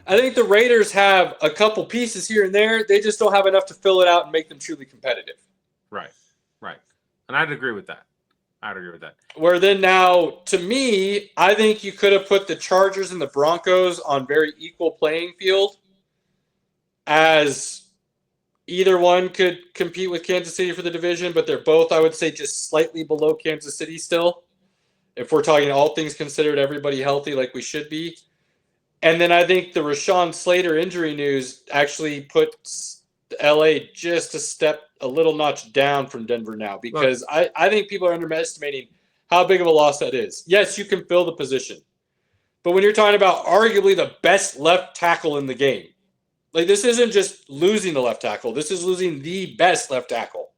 [SPEAKER 1] I think the Raiders have a couple pieces here and there. They just don't have enough to fill it out and make them truly competitive.
[SPEAKER 3] Right. And I'd agree with that.
[SPEAKER 1] Where then now, to me, I think you could have put the Chargers and the Broncos on very equal playing field, as either one could compete with Kansas City for the division, but they're both, I would say, just slightly below Kansas City still. If we're talking all things considered, everybody healthy like we should be. And then I think the Rashawn Slater injury news actually puts LA just a little notch down from Denver now, because I think people are underestimating how big of a loss that is. Yes, you can fill the position. But when you're talking about arguably the best left tackle in the game, like, this isn't just losing the left tackle. This is losing the best left tackle.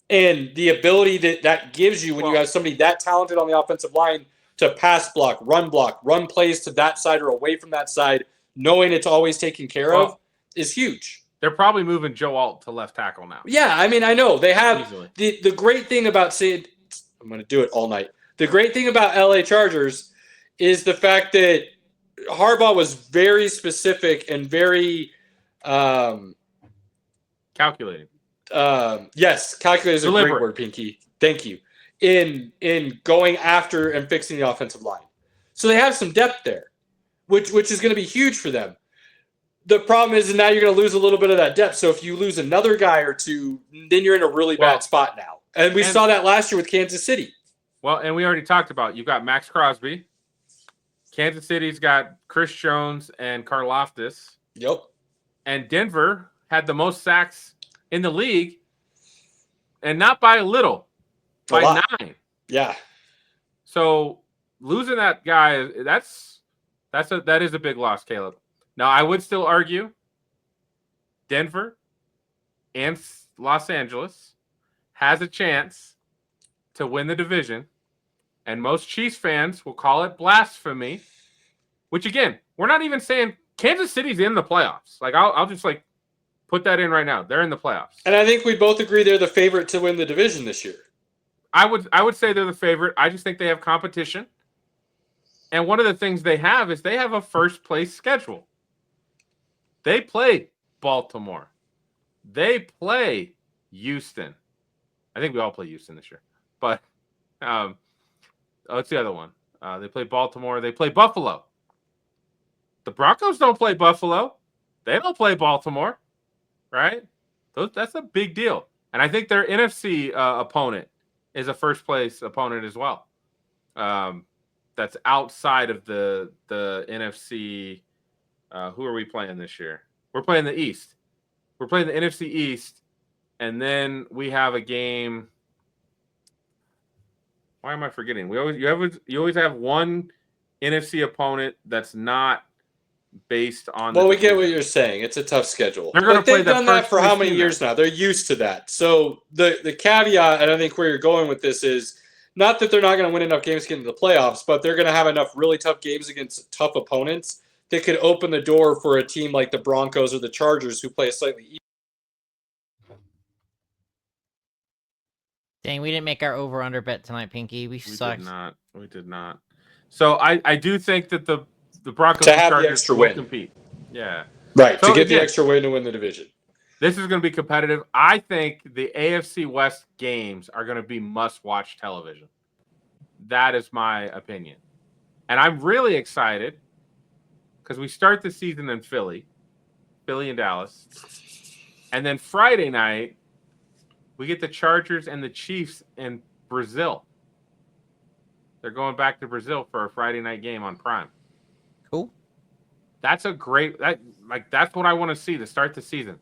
[SPEAKER 1] And the ability that gives you when you have somebody that talented on the offensive line to pass block, run plays to that side or away from that side, knowing it's always taken care of, is huge.
[SPEAKER 3] They're probably moving Joe Alt to left tackle now.
[SPEAKER 1] Yeah, I mean, I know. They have
[SPEAKER 3] Easily.
[SPEAKER 1] the great thing about saying, I'm going to do it all night. The great thing about LA Chargers is the fact that Harbaugh was very specific and very
[SPEAKER 3] calculating.
[SPEAKER 1] Yes, calculated is a
[SPEAKER 3] Deliberate.
[SPEAKER 1] great word, Pinky. Thank you. In going after and fixing the offensive line. So they have some depth there, which is going to be huge for them. The problem is now you're going to lose a little bit of that depth. So if you lose another guy or two, then you're in a really bad spot now. And we saw that last year with Kansas City.
[SPEAKER 3] Well, and we already talked about, you've got Max Crosby. Kansas City's got Chris Jones and Karlaftis.
[SPEAKER 1] Yep.
[SPEAKER 3] And Denver had the most sacks in the league, and not by a little, by 9.
[SPEAKER 1] Yeah.
[SPEAKER 3] So losing that guy, that is a big loss, Caleb. Now, I would still argue Denver and Los Angeles has a chance to win the division, and most Chiefs fans will call it blasphemy, which, again, we're not even saying Kansas City's in the playoffs. Like, I'll just, like, put that in right now. They're in the playoffs.
[SPEAKER 1] And I think we both agree they're the favorite to win the division this year.
[SPEAKER 3] I would say they're the favorite. I just think they have competition. And one of the things they have is they have a first-place schedule. They play Baltimore. They play Houston. I think we all play Houston this year. But what's the other one? They play Baltimore. They play Buffalo. The Broncos don't play Buffalo. They don't play Baltimore. Right? That's a big deal. And I think their NFC opponent is a first-place opponent as well. That's outside of the NFC. Who are we playing this year? We're playing the East. We're playing the NFC East, and then we have a game. Why am I forgetting? You always have one NFC opponent that's not based on.
[SPEAKER 1] Well, we get what you're saying. It's a tough schedule. They've done that for how many years now? They're used to that. So the caveat, and I think where you're going with this is not that they're not going to win enough games to get into the playoffs, but they're going to have enough really tough games against tough opponents that could open the door for a team like the Broncos or the Chargers who play a slightly easier.
[SPEAKER 4] Dang, we didn't make our over-under bet tonight, Pinky. We sucked.
[SPEAKER 3] We did not. So I do think that the Broncos
[SPEAKER 1] to
[SPEAKER 3] and
[SPEAKER 1] have
[SPEAKER 3] Chargers
[SPEAKER 1] the extra
[SPEAKER 3] will
[SPEAKER 1] win.
[SPEAKER 3] compete. Yeah.
[SPEAKER 1] Right,
[SPEAKER 3] So
[SPEAKER 1] to get
[SPEAKER 3] again,
[SPEAKER 1] the extra win to win the division.
[SPEAKER 3] This is going to be competitive. I think the AFC West games are going to be must-watch television. That is my opinion. And I'm really excited because we start the season in Philly and Dallas. And then Friday night, we get the Chargers and the Chiefs in Brazil. They're going back to Brazil for a Friday night game on Prime.
[SPEAKER 4] Cool.
[SPEAKER 3] That's a great that's what I want to see to start the season.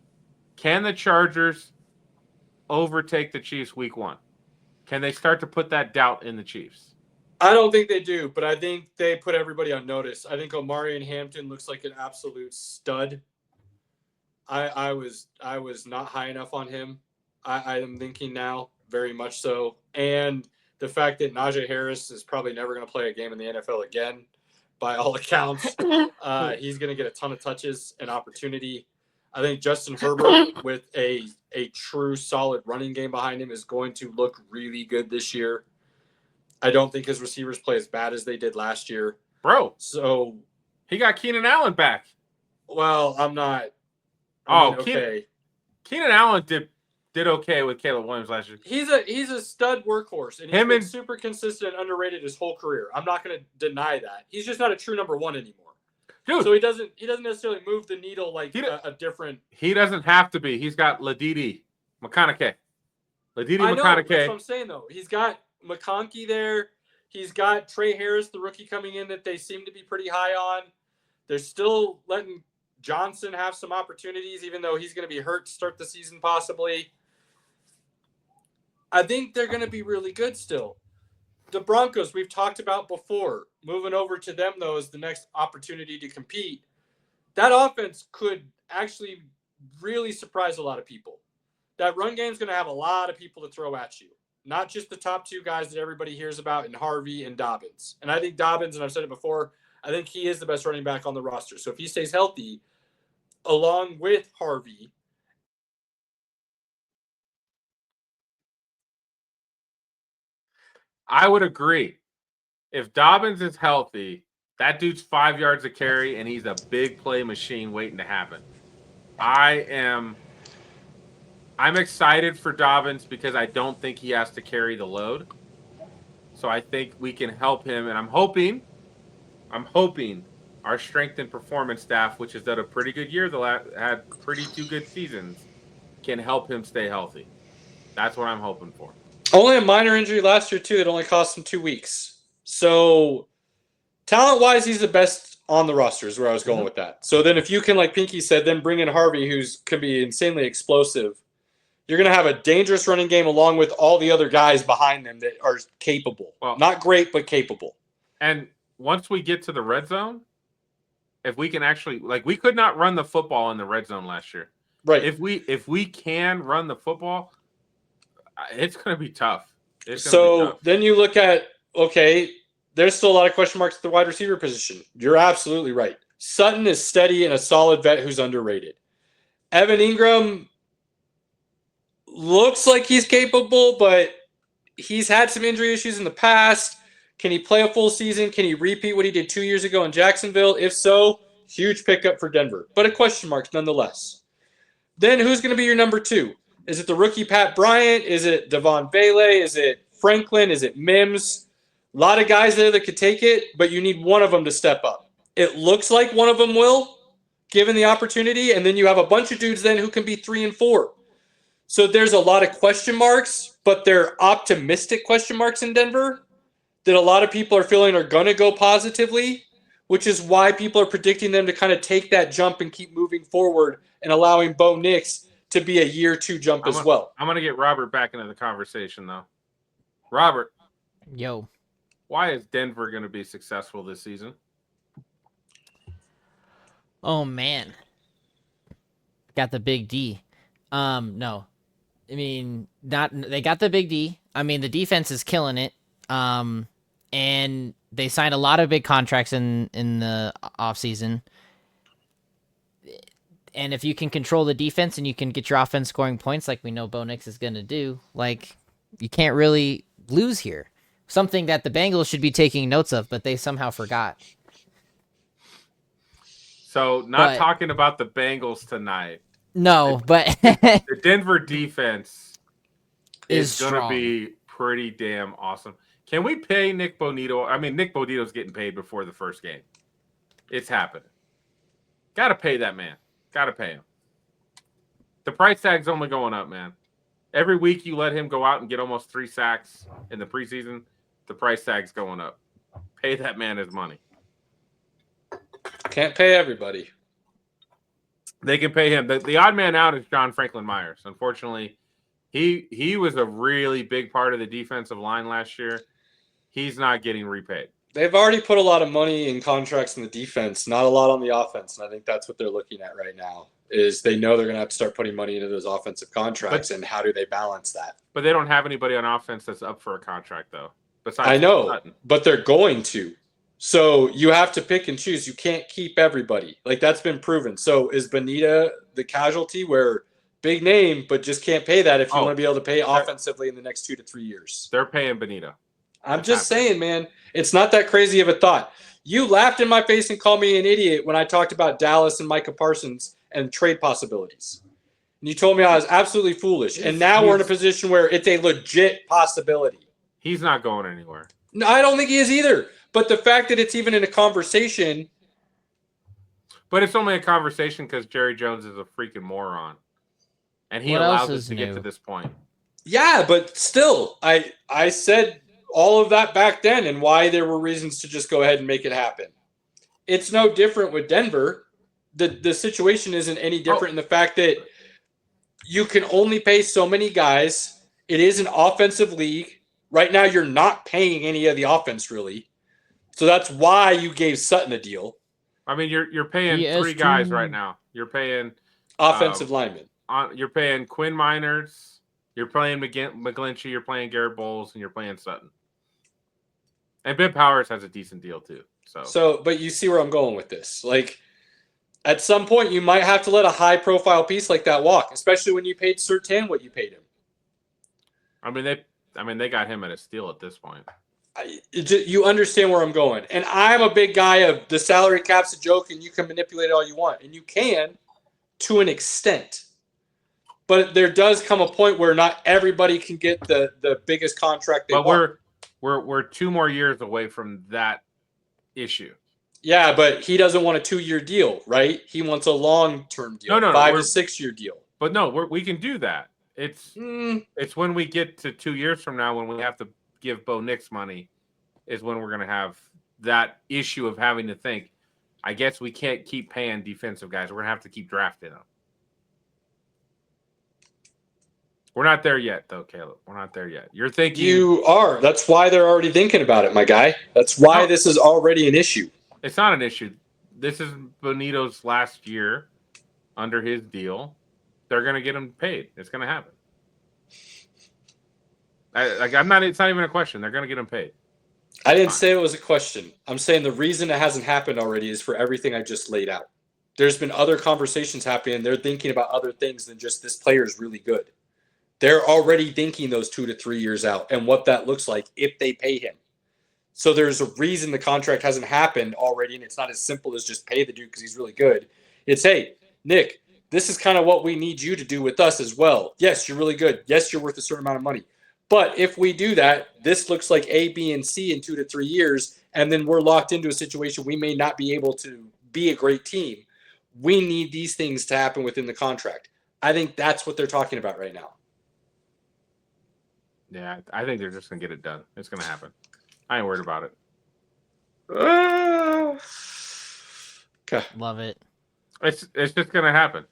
[SPEAKER 3] Can the Chargers overtake the Chiefs week 1? Can they start to put that doubt in the Chiefs?
[SPEAKER 1] I don't think they do, but I think they put everybody on notice. I think Omarion Hampton looks like an absolute stud. I was not high enough on him. I am thinking now, very much so. And the fact that Najee Harris is probably never going to play a game in the NFL again, by all accounts. He's going to get a ton of touches and opportunity. I think Justin Herbert with a true solid running game behind him is going to look really good this year. I don't think his receivers play as bad as they did last year.
[SPEAKER 3] Bro.
[SPEAKER 1] So
[SPEAKER 3] He got Keenan Allen back.
[SPEAKER 1] Well, I'm not.
[SPEAKER 3] Keenan Allen did okay with Caleb Williams last year.
[SPEAKER 1] He's a stud workhorse, and he's been super consistent and underrated his whole career. I'm not going to deny that. He's just not a true number one anymore. Dude, so he doesn't necessarily move the needle like a different.
[SPEAKER 3] He doesn't have to be. He's got Ladidi McConaughey.
[SPEAKER 1] That's what I'm saying, though. He's got McConkey there. He's got Trey Harris, the rookie, coming in that they seem to be pretty high on. They're still letting Johnson have some opportunities, even though he's going to be hurt to start the season possibly. I think they're going to be really good still. The Broncos, we've talked about before. Moving over to them, though, is the next opportunity to compete. That offense could actually really surprise a lot of people. That run game is going to have a lot of people to throw at you. Not just the top two guys that everybody hears about in Harvey and Dobbins. And I think Dobbins, and I've said it before, I think he is the best running back on the roster. So if he stays healthy, along with Harvey,
[SPEAKER 3] I would agree. If Dobbins is healthy, that dude's 5 yards a carry, and he's a big play machine waiting to happen. I'm excited for Dobbins because I don't think he has to carry the load. So I think we can help him, and I'm hoping our strength and performance staff, which has done a pretty good year, had two good seasons, can help him stay healthy. That's what I'm hoping for.
[SPEAKER 1] Only a minor injury last year, too, that only cost him 2 weeks. So talent-wise, he's the best on the roster is where I was going with that. So then if you can, like Pinky said, then bring in Harvey, who's could be insanely explosive, you're going to have a dangerous running game along with all the other guys behind them that are capable. Well, not great, but capable.
[SPEAKER 3] And once we get to the red zone, if we can actually, we could not run the football in the red zone last year.
[SPEAKER 1] Right.
[SPEAKER 3] If we can run the football, it's going to be tough.
[SPEAKER 1] Then you look at, okay, there's still a lot of question marks at the wide receiver position. You're absolutely right. Sutton is steady and a solid vet who's underrated. Evan Ingram looks like he's capable, but he's had some injury issues in the past. Can he play a full season? Can he repeat what he did 2 years ago in Jacksonville? If so, huge pickup for Denver, but a question mark nonetheless. Then who's going to be your number two? Is it the rookie Pat Bryant? Is it Devon Bailey? Is it Franklin? Is it Mims? A lot of guys there that could take it, but you need one of them to step up. It looks like one of them will, given the opportunity, and then you have a bunch of dudes then who can be 3 and 4. So there's a lot of question marks, but they're optimistic question marks in Denver that a lot of people are feeling are going to go positively, which is why people are predicting them to kind of take that jump and keep moving forward and allowing Bo Nix to be a year 2 jump as well.
[SPEAKER 3] I'm going to get Robert back into the conversation, though. Robert.
[SPEAKER 4] Yo.
[SPEAKER 3] Why is Denver going to be successful this season?
[SPEAKER 4] Oh, man. Got the big D. No. I mean, they got the big D. I mean, the defense is killing it. And they signed a lot of big contracts in the offseason. And if you can control the defense and you can get your offense scoring points like we know Bo Nix is going to do, you can't really lose here. Something that the Bengals should be taking notes of, but they somehow forgot.
[SPEAKER 3] So, talking about the Bengals tonight.
[SPEAKER 4] No, but
[SPEAKER 3] the Denver defense is going to be pretty damn awesome. Can we pay Nick Bonito? I mean, Nick Bonito's getting paid before the first game. It's happening. Got to pay that man. Got to pay him. The price tag's only going up, man. Every week you let him go out and get almost 3 sacks in the preseason, the price tag's going up. Pay that man his money.
[SPEAKER 1] Can't pay everybody.
[SPEAKER 3] They can pay him. The odd man out is John Franklin Myers. Unfortunately, he was a really big part of the defensive line last year. He's not getting repaid.
[SPEAKER 1] They've already put a lot of money in contracts in the defense, not a lot on the offense, and I think that's what they're looking at right now. Is they know they're going to have to start putting money into those offensive contracts, and how do they balance that?
[SPEAKER 3] But they don't have anybody on offense that's up for a contract, though. Besides
[SPEAKER 1] I know,
[SPEAKER 3] Sutton.
[SPEAKER 1] But they're going to. So you have to pick and choose. You can't keep everybody. That's been proven. So is Bonita the casualty where big name, but just can't pay that if you want to be able to pay offensively in the next 2 to 3 years?
[SPEAKER 3] They're paying Bonita.
[SPEAKER 1] I'm just saying, man, it's not that crazy of a thought. You laughed in my face and called me an idiot when I talked about Dallas and Micah Parsons and trade possibilities. And you told me I was absolutely foolish. And now we're in a position where it's a legit possibility.
[SPEAKER 3] He's not going anywhere.
[SPEAKER 1] No, I don't think he is either. But the fact that it's even in a conversation.
[SPEAKER 3] But it's only a conversation because Jerry Jones is a freaking moron. And he
[SPEAKER 4] What
[SPEAKER 3] allows
[SPEAKER 4] else
[SPEAKER 3] us
[SPEAKER 4] is
[SPEAKER 3] to
[SPEAKER 4] new?
[SPEAKER 3] get to this point.
[SPEAKER 1] Yeah, but still, I said all of that back then and why there were reasons to just go ahead and make it happen. It's no different with Denver. The situation isn't any different in the fact that you can only pay so many guys. It is an offensive league. Right now, you're not paying any of the offense, really. So that's why you gave Sutton a deal.
[SPEAKER 3] I mean, you're paying
[SPEAKER 4] PS2.
[SPEAKER 3] 3 guys right now. You're paying
[SPEAKER 1] Offensive linemen.
[SPEAKER 3] You're paying Quinn Miners. You're playing McGlinchey. You're playing Garrett Bowles, and you're playing Sutton. And Ben Powers has a decent deal too. So,
[SPEAKER 1] But you see where I'm going with this. Like, at some point, you might have to let a high-profile piece like that walk, especially when you paid Surtain what you paid him.
[SPEAKER 3] I mean, they got him at a steal at this point.
[SPEAKER 1] You understand where I'm going. And I'm a big guy of the salary cap's a joke and you can manipulate it all you want. And you can to an extent. But there does come a point where not everybody can get the biggest contract they want.
[SPEAKER 3] We're 2 more years away from that issue.
[SPEAKER 1] Yeah, but he doesn't want a 2-year deal, right? He wants a long-term deal,
[SPEAKER 3] No,
[SPEAKER 1] 5 to 6 year deal.
[SPEAKER 3] But no, we can do that. It's when we get to 2 years from now when we have to give Bo Nix money is when we're going to have that issue of having to think, I guess we can't keep paying defensive guys. We're going to have to keep drafting them. We're not there yet, though, Caleb. We're not there yet. You're thinking.
[SPEAKER 1] You are. That's why they're already thinking about it, my guy. That's why this is already an issue.
[SPEAKER 3] It's not an issue. This is Bonito's last year under his deal. They're going to get him paid. It's going to happen. It's not even a question. They're going to get him paid.
[SPEAKER 1] I didn't say it was a question. I'm saying the reason it hasn't happened already is for everything I just laid out. There's been other conversations happening. They're thinking about other things than just this player is really good. They're already thinking those 2 to 3 years out and what that looks like if they pay him. So there's a reason the contract hasn't happened already, and it's not as simple as just pay the dude because he's really good. It's, hey, Nick, this is kind of what we need you to do with us as well. Yes, you're really good. Yes, you're worth a certain amount of money. But if we do that, this looks like A, B, and C in 2 to 3 years, and then we're locked into a situation we may not be able to be a great team. We need these things to happen within the contract. I think that's what they're talking about right now.
[SPEAKER 3] Yeah, I think they're just going to get it done. It's going to happen. I ain't worried about it.
[SPEAKER 1] Okay.
[SPEAKER 4] Love it.
[SPEAKER 3] It's just going to happen.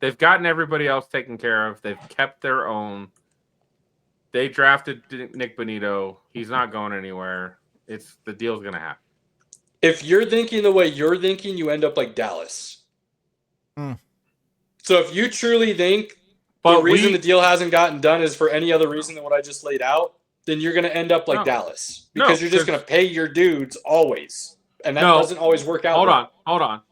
[SPEAKER 3] They've gotten everybody else taken care of. They've kept their own. They drafted Nick Bonito. He's not going anywhere. The deal's going to happen.
[SPEAKER 1] If you're thinking the way you're thinking, you end up like Dallas. So if you truly think the reason the deal hasn't gotten done is for any other reason than what I just laid out, then you're going to end up like Dallas. Because you're just going to pay your dudes always. And that doesn't always work out.
[SPEAKER 3] Hold on.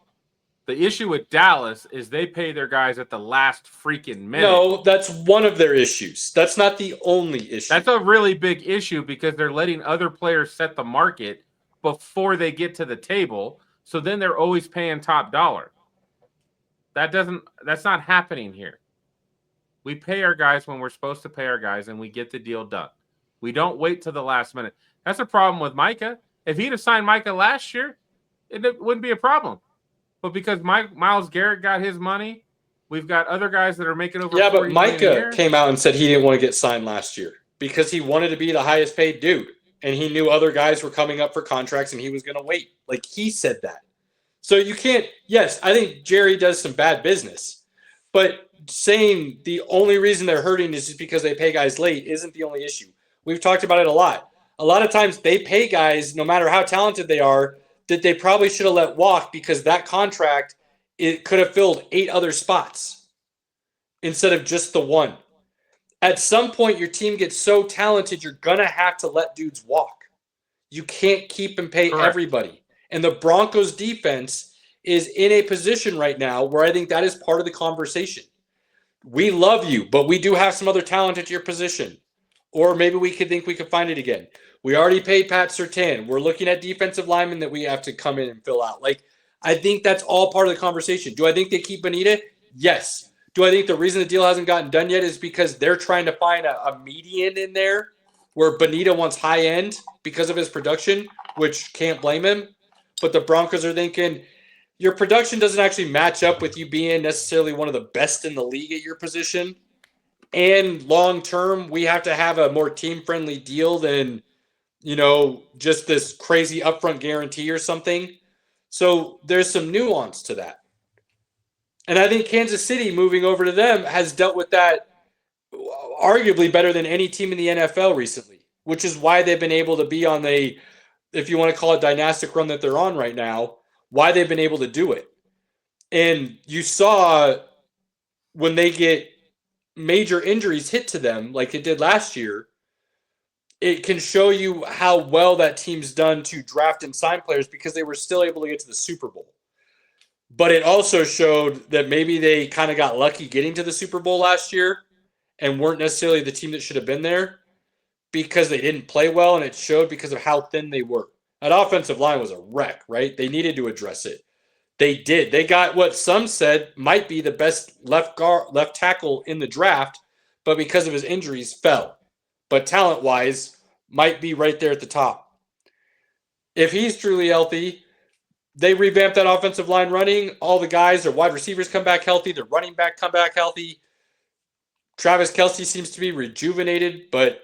[SPEAKER 3] The issue with Dallas is they pay their guys at the last freaking minute.
[SPEAKER 1] No, that's one of their issues. That's not the only issue.
[SPEAKER 3] That's a really big issue because they're letting other players set the market before they get to the table. So then they're always paying top dollar. That's not happening here. We pay our guys when we're supposed to pay our guys and we get the deal done. We don't wait till the last minute. That's a problem with Micah. If he'd have signed Micah last year, it wouldn't be a problem. But because Myles Garrett got his money, we've got other guys that are making over.
[SPEAKER 1] Yeah, but Micah came out and said he didn't want to get signed last year because he wanted to be the highest paid dude, and he knew other guys were coming up for contracts, and he was going to wait. Like he said that. So you can't. Yes, I think Jerry does some bad business, but saying the only reason they're hurting is just because they pay guys late isn't the only issue. We've talked about it a lot. A lot of times they pay guys, no matter how talented they are, that they probably should have let walk because that contract, it could have filled 8 other spots instead of just the one. At some point, your team gets so talented, you're going to have to let dudes walk. You can't keep and pay everybody. And the Broncos defense is in a position right now where I think that is part of the conversation. We love you, but we do have some other talent at your position. Or maybe we could think we could find it again. We already paid Pat Surtain. We're looking at defensive linemen that we have to come in and fill out. Like, I think that's all part of the conversation. Do I think they keep Bonita? Yes. Do I think the reason the deal hasn't gotten done yet is because they're trying to find a median in there where Bonita wants high end because of his production, which can't blame him. But the Broncos are thinking your production doesn't actually match up with you being necessarily one of the best in the league at your position. And long term, we have to have a more team friendly deal than, just this crazy upfront guarantee or something. So there's some nuance to that. And I think Kansas City moving over to them has dealt with that arguably better than any team in the NFL recently, which is why they've been able to be on if you want to call it dynastic run that they're on right now, why they've been able to do it. And you saw when they get major injuries hit to them like it did last year, it can show you how well that team's done to draft and sign players because they were still able to get to the Super Bowl. But it also showed that maybe they kind of got lucky getting to the Super Bowl last year and weren't necessarily the team that should have been there because they didn't play well, and it showed because of how thin they were. That offensive line was a wreck, right? They needed to address it. They did. They got what some said might be the best left tackle in the draft, but because of his injuries, fell. But talent-wise, might be right there at the top. If he's truly healthy, they revamp that offensive line running. All the guys, their wide receivers come back healthy. Their running back come back healthy. Travis Kelce seems to be rejuvenated, but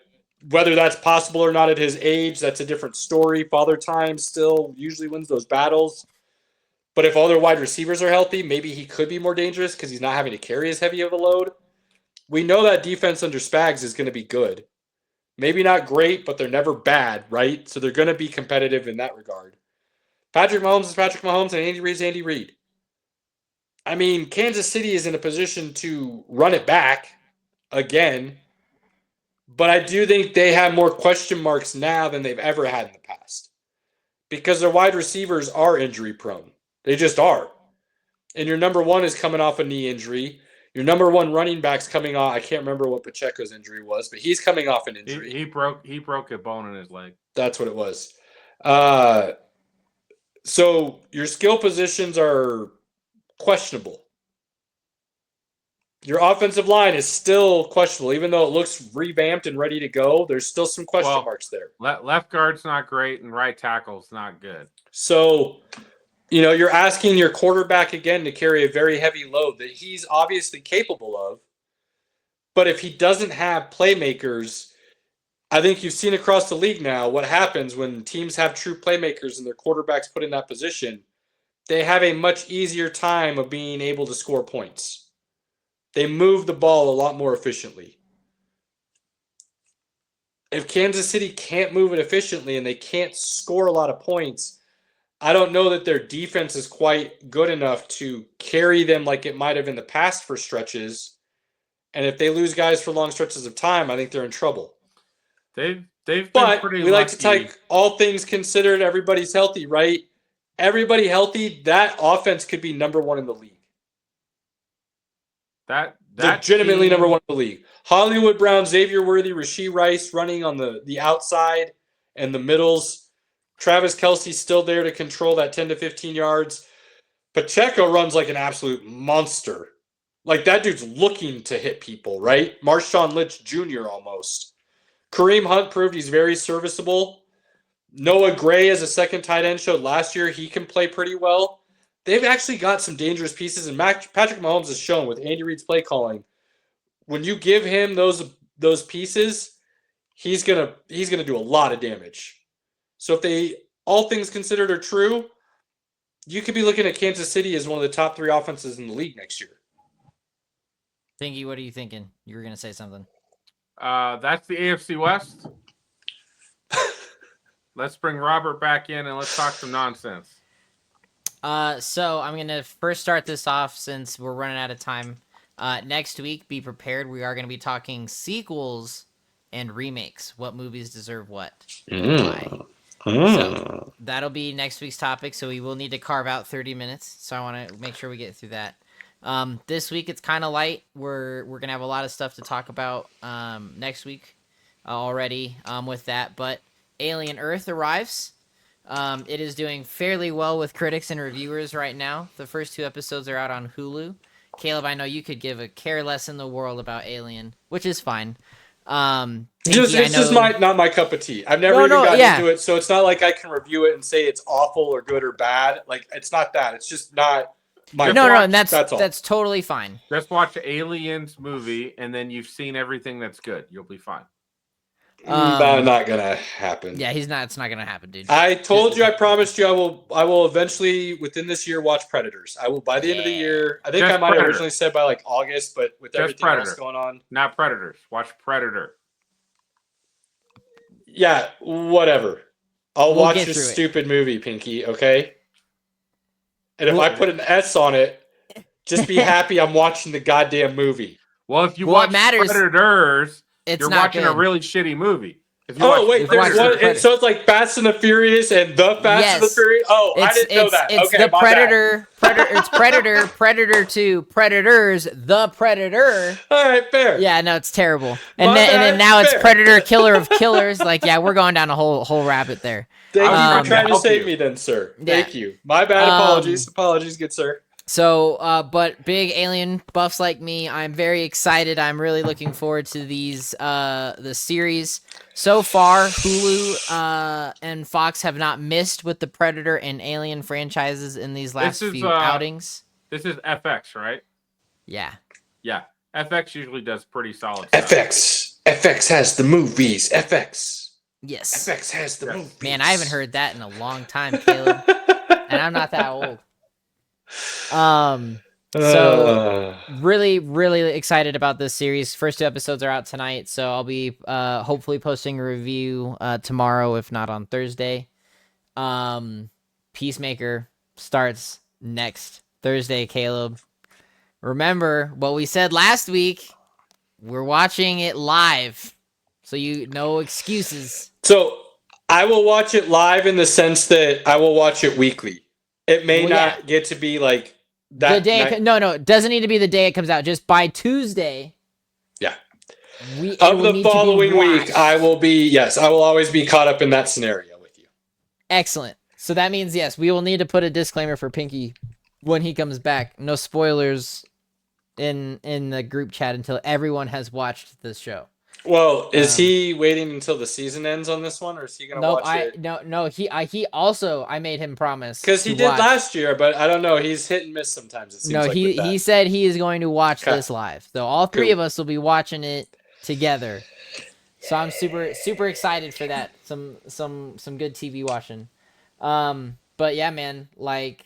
[SPEAKER 1] whether that's possible or not at his age, that's a different story. Father Time still usually wins those battles. But if all their wide receivers are healthy, maybe he could be more dangerous because he's not having to carry as heavy of a load. We know that defense under Spags is going to be good. Maybe not great, but they're never bad, right? So they're going to be competitive in that regard. Patrick Mahomes is Patrick Mahomes, and Andy Reid is Andy Reid. I mean, Kansas City is in a position to run it back again, but I do think they have more question marks now than they've ever had in the past because their wide receivers are injury prone. They just are. And your number one is coming off a knee injury. Your number one running back's coming off. I can't remember what Pacheco's injury was, but he's coming off an injury.
[SPEAKER 3] He broke a bone in his leg.
[SPEAKER 1] That's what it was. So your skill positions are questionable. Your offensive line is still questionable, even though it looks revamped and ready to go. There's still some question marks there.
[SPEAKER 3] Left guard's not great, and right tackle's not good.
[SPEAKER 1] So, you're asking your quarterback again to carry a very heavy load that he's obviously capable of. But if he doesn't have playmakers, I think you've seen across the league now what happens when teams have true playmakers and their quarterbacks put in that position. They have a much easier time of being able to score points. They move the ball a lot more efficiently. If Kansas City can't move it efficiently and they can't score a lot of points, I don't know that their defense is quite good enough to carry them like it might have in the past for stretches. And if they lose guys for long stretches of time, I think they're in trouble.
[SPEAKER 3] They've been
[SPEAKER 1] but
[SPEAKER 3] pretty
[SPEAKER 1] we like to
[SPEAKER 3] lucky.
[SPEAKER 1] take all things considered. Everybody's healthy, right? Everybody healthy. That offense could be number one in the league.
[SPEAKER 3] That
[SPEAKER 1] legitimately
[SPEAKER 3] team,
[SPEAKER 1] number one in the league. Hollywood Brown, Xavier Worthy, Rashee Rice running on the outside and the middles. Travis Kelce still there to control that 10 to 15 yards. Pacheco runs like an absolute monster. Like that dude's looking to hit people, right? Marshawn Lynch Jr. almost. Kareem Hunt proved he's very serviceable. Noah Gray as a second tight end showed last year he can play pretty well. They've actually got some dangerous pieces, and Patrick Mahomes has shown with Andy Reid's play calling, when you give him those pieces, he's gonna do a lot of damage. So if they all things considered are true, you could be looking at Kansas City as one of the top 3 offenses in the league next year.
[SPEAKER 4] Thingy, what are you thinking? You were gonna say something.
[SPEAKER 3] That's the AFC West. Let's bring Robert back in and let's talk some nonsense.
[SPEAKER 4] So I'm going to first start this off since we're running out of time. Next week, be prepared. We are going to be talking sequels and remakes. What movies deserve what? Why? So that'll be next week's topic. So we will need to carve out 30 minutes. So I want to make sure we get through that. This week, it's kind of light. We're going to have a lot of stuff to talk about next week. already with that. But Alien Earth arrives. It is doing fairly well with critics and reviewers right now. The first 2 episodes are out on Hulu. Caleb, I know you could give a care less in the world about Alien, which is fine.
[SPEAKER 1] It's just not my cup of tea. I've never gotten into it, so it's not like I can review it and say it's awful or good or bad. Like, it's not that. It's just not my.
[SPEAKER 4] And that's totally fine.
[SPEAKER 3] Just watch Aliens movie, and then you've seen everything that's good. You'll be fine.
[SPEAKER 1] Not gonna happen.
[SPEAKER 4] Yeah, it's not gonna happen, dude.
[SPEAKER 1] I told you, I promised you, I will eventually within this year watch Predators. I will by the end of the year. I think I might have originally said by like August, but with everything else going on,
[SPEAKER 3] not Predators. Watch Predator.
[SPEAKER 1] Yeah, whatever. We'll watch your stupid movie, Pinky. Okay. And if I put an S on it, just be happy I'm watching the goddamn movie.
[SPEAKER 3] Well, if you watch Predators. You're watching a really shitty movie.
[SPEAKER 1] There's one. So it's like Fast and the Furious and the Fast and the Furious. I didn't know that.
[SPEAKER 4] It's the Predator. It's Predator. Predator 2. Predators. The Predator.
[SPEAKER 1] All right, fair.
[SPEAKER 4] Yeah, no, it's terrible. And then now it's Predator, Killer of Killers. Like, yeah, we're going down a whole rabbit there.
[SPEAKER 1] Thank you for trying to save me, then, sir. Thank you. My bad. Apologies, good sir.
[SPEAKER 4] So, but big Alien buffs like me, I'm very excited. I'm really looking forward to these, the series. So far, Hulu and Fox have not missed with the Predator and Alien franchises in these last few outings.
[SPEAKER 3] This is FX, right?
[SPEAKER 4] Yeah.
[SPEAKER 3] Yeah. FX usually does pretty solid stuff.
[SPEAKER 1] FX has the movies. FX.
[SPEAKER 4] Yes.
[SPEAKER 1] FX has the movies.
[SPEAKER 4] Man, I haven't heard that in a long time, Caleb. And I'm not that old. So really, really excited about this series. First 2 episodes are out tonight, so I'll be hopefully posting a review tomorrow, if not on Thursday. Peacemaker starts next Thursday, Caleb. Remember what we said last week. We're watching it live, so no excuses.
[SPEAKER 1] So I will watch it live in the sense that I will watch it weekly. It may not get to be like that.
[SPEAKER 4] The day no, it doesn't need to be the day it comes out. Just by Tuesday.
[SPEAKER 1] Yeah. Of the following week, I will always be caught up in that scenario with you.
[SPEAKER 4] Excellent. So that means, yes, we will need to put a disclaimer for Pinky when he comes back. No spoilers in the group chat until everyone has watched this show.
[SPEAKER 1] Well, is he waiting until the season ends on this one, or is he going to watch it?
[SPEAKER 4] No. He also, I made him promise
[SPEAKER 1] because he did last year, but I don't know. He's hit and miss sometimes. It seems
[SPEAKER 4] he said he is going to watch this live. So all 3 of us will be watching it together. So I'm super excited for that. Some good TV watching. But yeah, man, like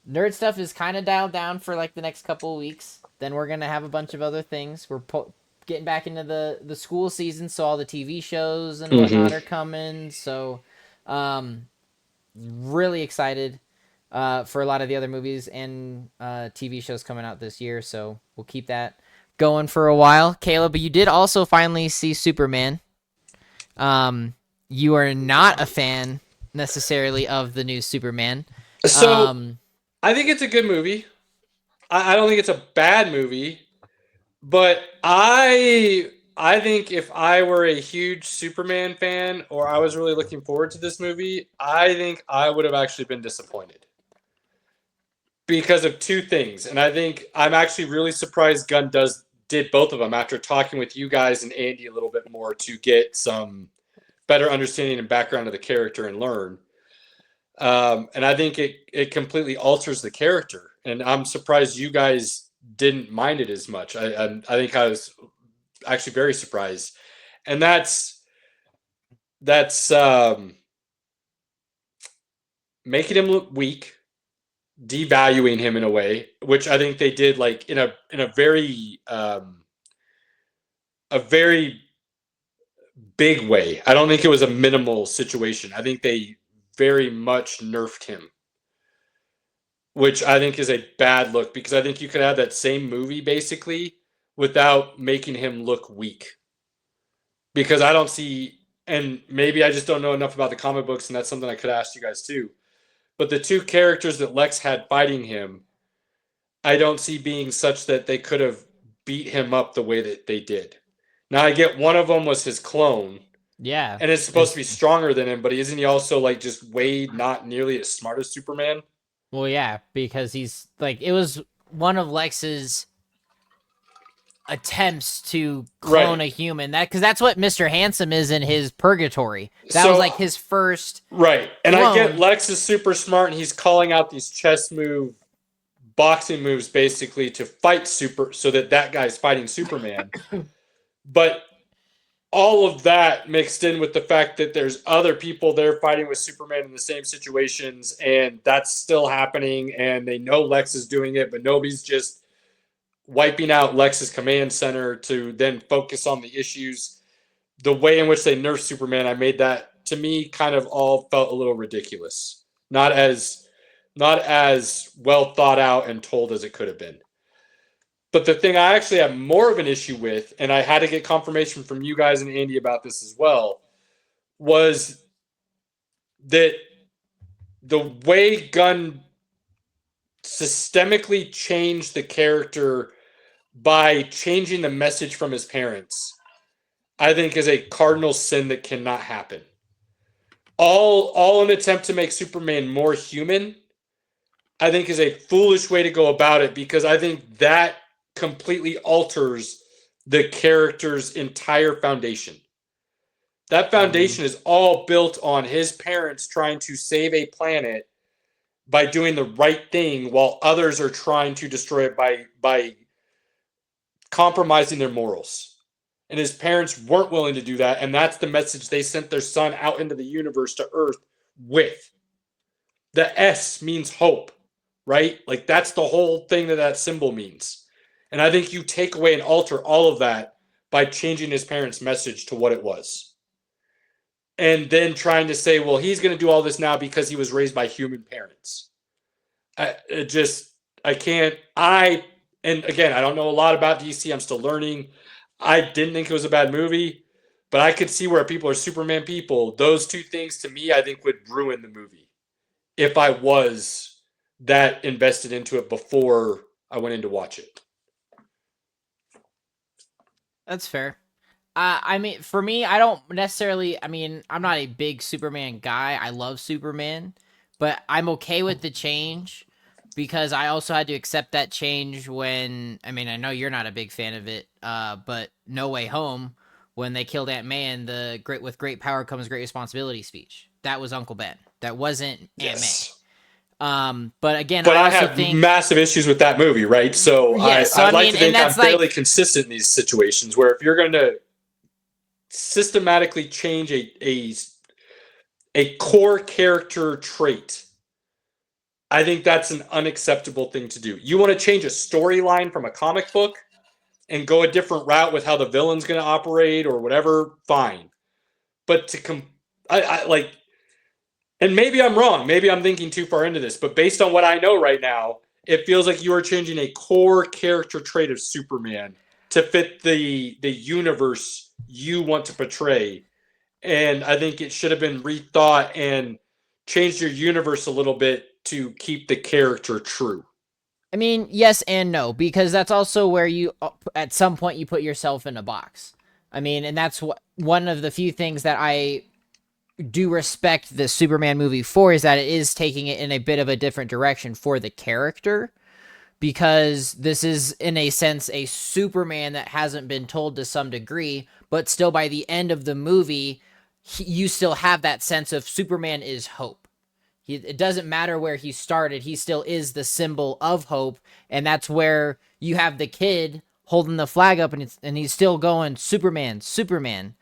[SPEAKER 4] nerd stuff is kind of dialed down for like the next couple of weeks. Then we're gonna have a bunch of other things. We're getting back into the school season, so all the TV shows and whatnot are coming. So, really excited for a lot of the other movies and TV shows coming out this year. So we'll keep that going for a while. Caleb, but you did also finally see Superman. You are not a fan necessarily of the new Superman.
[SPEAKER 1] So I think it's a good movie. I don't think it's a bad movie. But I think if I were a huge Superman fan or I was really looking forward to this movie, I think I would have actually been disappointed because of 2 things. And I think I'm actually really surprised Gunn did both of them after talking with you guys and Andy a little bit more to get some better understanding and background of the character and learn. And I think it completely alters the character. And I'm surprised you guys didn't mind it as much. I think I was actually very surprised, and that's making him look weak, devaluing him in a way, which I think they did like in a very big way. I don't think it was a minimal situation. I think they very much nerfed him, which I think is a bad look because I think you could have that same movie basically without making him look weak. Because I don't see, and maybe I just don't know enough about the comic books, and that's something I could ask you guys too. But the 2 characters that Lex had fighting him, I don't see being such that they could have beat him up the way that they did. Now I get one of them was his clone,
[SPEAKER 4] Yeah.
[SPEAKER 1] and it's supposed to be stronger than him, but isn't he also like just way not nearly as smart as Superman?
[SPEAKER 4] Well, yeah, because he's like, it was one of Lex's attempts to clone a human. Because that's what Mr. Handsome is in his Purgatory. That was like his first.
[SPEAKER 1] Right. And
[SPEAKER 4] clone.
[SPEAKER 1] I get Lex is super smart and he's calling out these boxing moves basically to fight so that guy's fighting Superman. But all of that mixed in with the fact that there's other people there fighting with Superman in the same situations, and that's still happening, and they know Lex is doing it, but nobody's just wiping out Lex's command center to then focus on the issues. The way in which they nerf Superman, I made that, to me, kind of all felt a little ridiculous. Not as well thought out and told as it could have been. But the thing I actually have more of an issue with, and I had to get confirmation from you guys and Andy about this as well, was that the way Gunn systemically changed the character by changing the message from his parents, I think is a cardinal sin that cannot happen. All an attempt to make Superman more human, I think is a foolish way to go about it, because I think that completely alters the character's entire foundation. That foundation is all built on his parents trying to save a planet by doing the right thing while others are trying to destroy it by compromising their morals. And his parents weren't willing to do that, and that's the message they sent their son out into the universe to Earth with. The S means hope, right? Like, that's the whole thing that symbol means. And I think you take away and alter all of that by changing his parents' message to what it was. And then trying to say, well, he's going to do all this now because he was raised by human parents. And again, I don't know a lot about DC. I'm still learning. I didn't think it was a bad movie, but I could see where people are Superman people. Those two things to me, I think, would ruin the movie if I was that invested into it before I went in to watch it.
[SPEAKER 4] That's fair. I mean, for me, I don't necessarily, I'm not a big Superman guy. I love Superman, but I'm okay with the change because I also had to accept that change when, I know you're not a big fan of it, but No Way Home, when they killed Aunt May and with great power comes great responsibility speech. That was Uncle Ben. That wasn't Aunt May. But again, I have
[SPEAKER 1] massive issues with that movie, right? So
[SPEAKER 4] yes,
[SPEAKER 1] I'd like to think I'm fairly consistent in these situations where if you're going to systematically change a core character trait, I think that's an unacceptable thing to do. You want to change a storyline from a comic book and go a different route with how the villain's going to operate or whatever, fine. But and maybe I'm wrong. Maybe I'm thinking too far into this. But based on what I know right now, it feels like you are changing a core character trait of Superman to fit the universe you want to portray. And I think it should have been rethought and changed your universe a little bit to keep the character true.
[SPEAKER 4] Yes and no, because that's also where you, at some point, you put yourself in a box. And that's one of the few things that I do respect the Superman movie for, is that it is taking it in a bit of a different direction for the character, because this is, in a sense, a Superman that hasn't been told to some degree, but still by the end of the movie, you still have that sense of Superman is hope. It doesn't matter where he started, he still is the symbol of hope, and that's where you have the kid holding the flag up, and he's still going, Superman, Superman.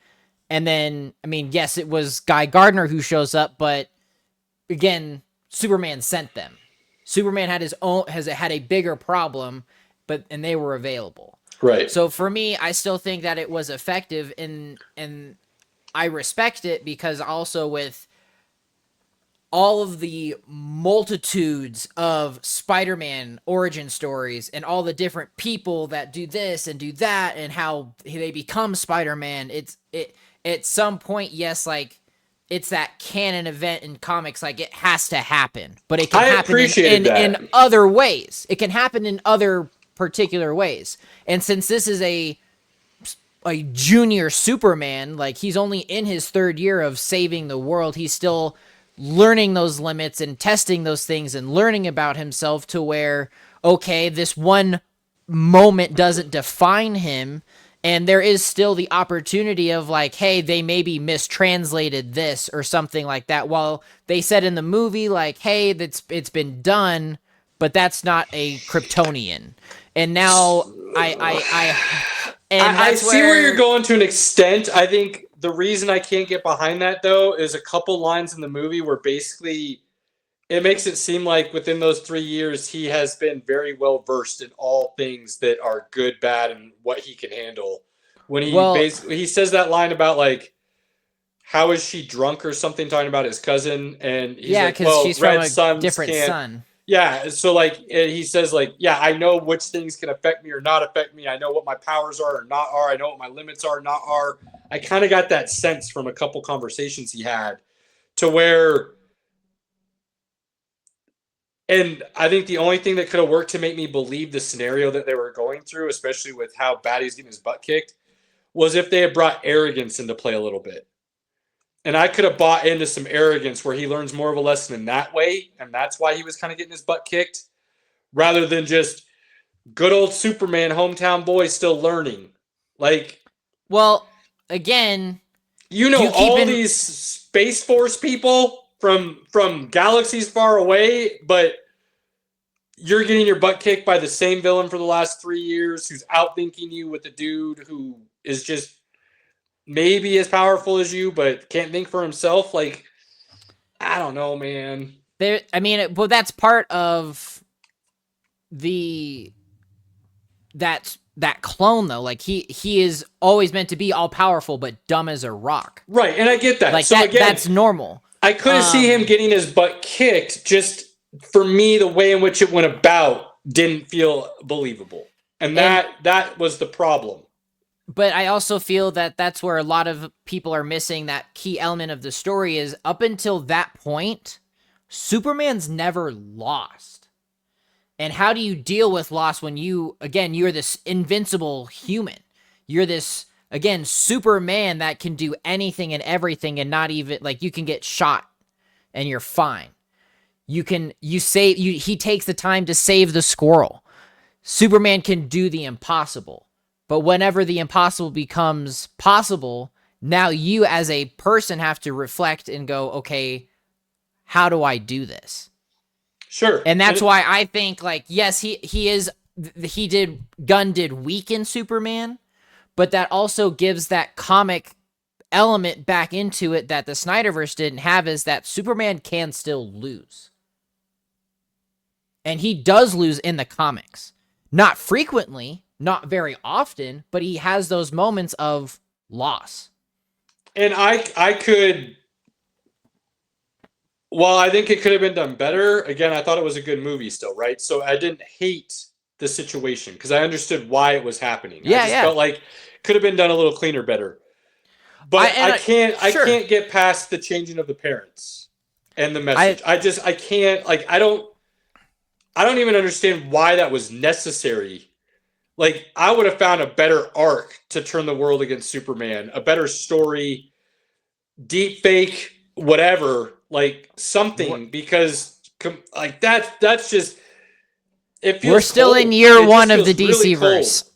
[SPEAKER 4] And then, yes, it was Guy Gardner who shows up, but again, Superman sent them. Superman had a bigger problem, and they were available.
[SPEAKER 1] Right.
[SPEAKER 4] So for me, I still think that it was effective, and I respect it, because also with all of the multitudes of Spider-Man origin stories and all the different people that do this and do that and how they become Spider-Man, at some point, yes, like, it's that canon event in comics, like, it has to happen. But it can happen in other ways. It can happen in other particular ways. And since this is a
[SPEAKER 5] a junior Superman. Like, he's only in his third year of saving the world. He's still learning those limits and testing those things and learning about himself to where, okay, this one moment doesn't define him. And there is still the opportunity of like, hey, they maybe mistranslated this or something like that. While they said in the movie, like, hey, it's been done, but that's not a Kryptonian. And now
[SPEAKER 1] I see where you're going to an extent. I think the reason I can't get behind that, though, is a couple lines in the movie where basically it makes it seem like within those 3 years, he has been very well versed in all things that are good, bad, and what he can handle. When he says that line about like, how is she drunk or something, talking about his cousin, and he's like, well,
[SPEAKER 5] she's
[SPEAKER 1] red
[SPEAKER 5] from a
[SPEAKER 1] suns
[SPEAKER 5] different
[SPEAKER 1] can't.
[SPEAKER 5] sun.
[SPEAKER 1] Yeah, so like he says, like, yeah, I know which things can affect me or not affect me. I know what my powers are or not are. I know what my limits are or not are. I kind of got that sense from a couple conversations he had, to where. And I think the only thing that could have worked to make me believe the scenario that they were going through, especially with how bad he's getting his butt kicked, was if they had brought arrogance into play a little bit. And I could have bought into some arrogance where he learns more of a lesson in that way, and that's why he was kind of getting his butt kicked, rather than just good old Superman, hometown boy still learning. Like,
[SPEAKER 5] well, again,
[SPEAKER 1] all these Space Force people from galaxies far away, but you're getting your butt kicked by the same villain for the last 3 years who's outthinking you with a dude who is just maybe as powerful as you, but can't think for himself. Like, I don't know, man.
[SPEAKER 5] That's part of that clone, though. Like, he is always meant to be all powerful, but dumb as a rock.
[SPEAKER 1] Right, and I get that.
[SPEAKER 5] Like,
[SPEAKER 1] so
[SPEAKER 5] that,
[SPEAKER 1] again,
[SPEAKER 5] that's normal.
[SPEAKER 1] I couldn't see him getting his butt kicked. Just for me, the way in which it went about didn't feel believable, and that was the problem.
[SPEAKER 5] But I also feel that that's where a lot of people are missing that key element of the story is up until that point, Superman's never lost. And how do you deal with loss when you're this invincible human? You're this, again, Superman that can do anything and everything and not even, like, you can get shot and you're fine. He takes the time to save the squirrel. Superman can do the impossible. But whenever the impossible becomes possible, now you as a person have to reflect and go, okay, how do I do this?
[SPEAKER 1] Sure.
[SPEAKER 5] And that's why I think, like, yes, Gunn did weaken Superman, but that also gives that comic element back into it that the Snyderverse didn't have, is that Superman can still lose. And he does lose in the comics. Not frequently, not very often, but he has those moments of loss.
[SPEAKER 1] And I think it could have been done better. Again, I thought it was a good movie still, right? So I didn't hate the situation because I understood why it was happening. I just felt like it could have been done a little cleaner, better. But I can't get past the changing of the parents and the message. I can't, like, I don't even understand why that was necessary. Like, I would have found a better arc to turn the world against Superman, a better story, deep fake, whatever, like something, because like that's just, it feels.
[SPEAKER 5] We're still
[SPEAKER 1] cold.
[SPEAKER 5] in year
[SPEAKER 1] It
[SPEAKER 5] one
[SPEAKER 1] just
[SPEAKER 5] of the
[SPEAKER 1] feels
[SPEAKER 5] DC
[SPEAKER 1] really
[SPEAKER 5] verse.
[SPEAKER 1] cold.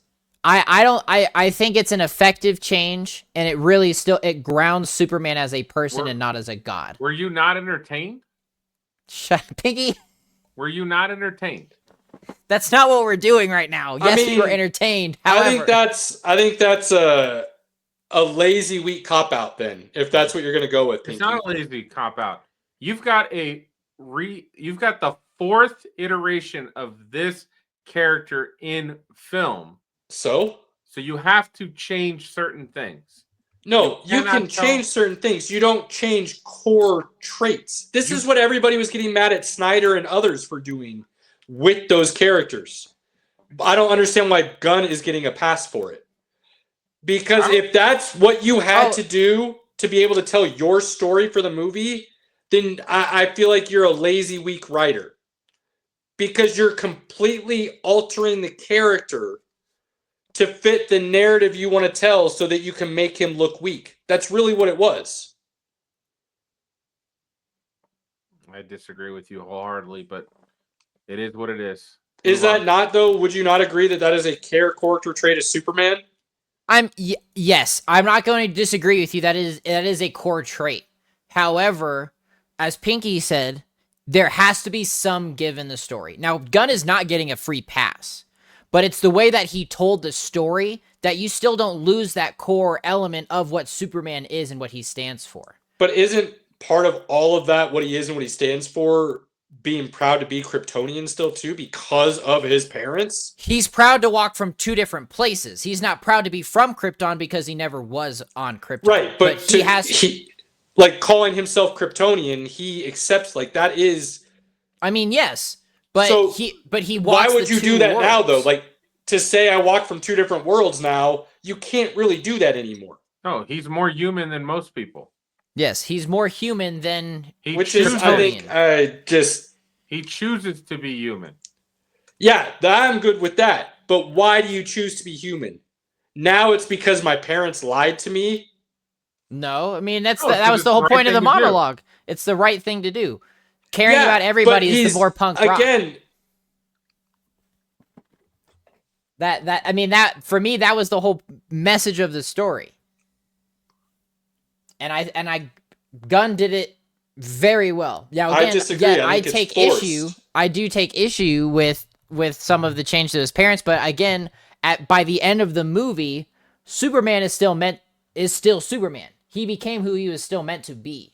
[SPEAKER 5] I think it's an effective change, and it really it grounds Superman as a person and not as a god.
[SPEAKER 3] Were you not entertained?
[SPEAKER 5] Shut up, Piggy.
[SPEAKER 3] Were you not entertained?
[SPEAKER 5] That's not what we're doing right now. Yes, we were entertained. However,
[SPEAKER 1] I think that's a lazy, weak cop out. Then, if that's what you're going to go with,
[SPEAKER 3] It's
[SPEAKER 1] Pinky.
[SPEAKER 3] not a lazy cop out. You've got the fourth iteration of this character in film.
[SPEAKER 1] So
[SPEAKER 3] you have to change certain things.
[SPEAKER 1] No, you can change certain things. You don't change core traits. This is what everybody was getting mad at Snyder and others for doing with those characters. I don't understand why Gunn is getting a pass for it. Because if that's what you had to do to be able to tell your story for the movie, then I feel like you're a lazy, weak writer. Because you're completely altering the character to fit the narrative you want to tell so that you can make him look weak. That's really what it was.
[SPEAKER 3] I disagree with you wholeheartedly, but it is what it is.
[SPEAKER 1] Is that not, though? Would you not agree that that is a character trait of Superman?
[SPEAKER 5] Yes, I'm not going to disagree with you. That is a core trait. However, as Pinky said, there has to be some give in the story. Now, Gunn is not getting a free pass, but it's the way that he told the story that you still don't lose that core element of what Superman is and what he stands for.
[SPEAKER 1] But isn't part of all of that what he is and what he stands for being proud to be Kryptonian still too because of his parents?
[SPEAKER 5] He's proud to walk from two different places. He's not proud to be from Krypton because he never was on Krypton.
[SPEAKER 1] Right, but he like calling himself Kryptonian, he accepts like that is.
[SPEAKER 5] I mean, yes, but
[SPEAKER 1] so
[SPEAKER 5] he walks.
[SPEAKER 1] Why would you do that
[SPEAKER 5] worlds.
[SPEAKER 1] now though? Like to say I walk from two different worlds now, you can't really do that anymore.
[SPEAKER 3] No, he's more human than most people.
[SPEAKER 5] Yes, he's more human than
[SPEAKER 1] which is I think
[SPEAKER 3] he chooses to be human.
[SPEAKER 1] Yeah, I'm good with that. But why do you choose to be human? Now it's because my parents lied to me.
[SPEAKER 5] No, I mean that was the whole point of the monologue. It's the right thing to do. Caring about everybody is the more punk rock.
[SPEAKER 1] Again,
[SPEAKER 5] that for me that was the whole message of the story. And I Gunn did it very well. Now again,
[SPEAKER 1] I disagree.
[SPEAKER 5] I do take issue with some of the change to his parents, but again, by the end of the movie, Superman is still Superman. He became who he was still meant to be.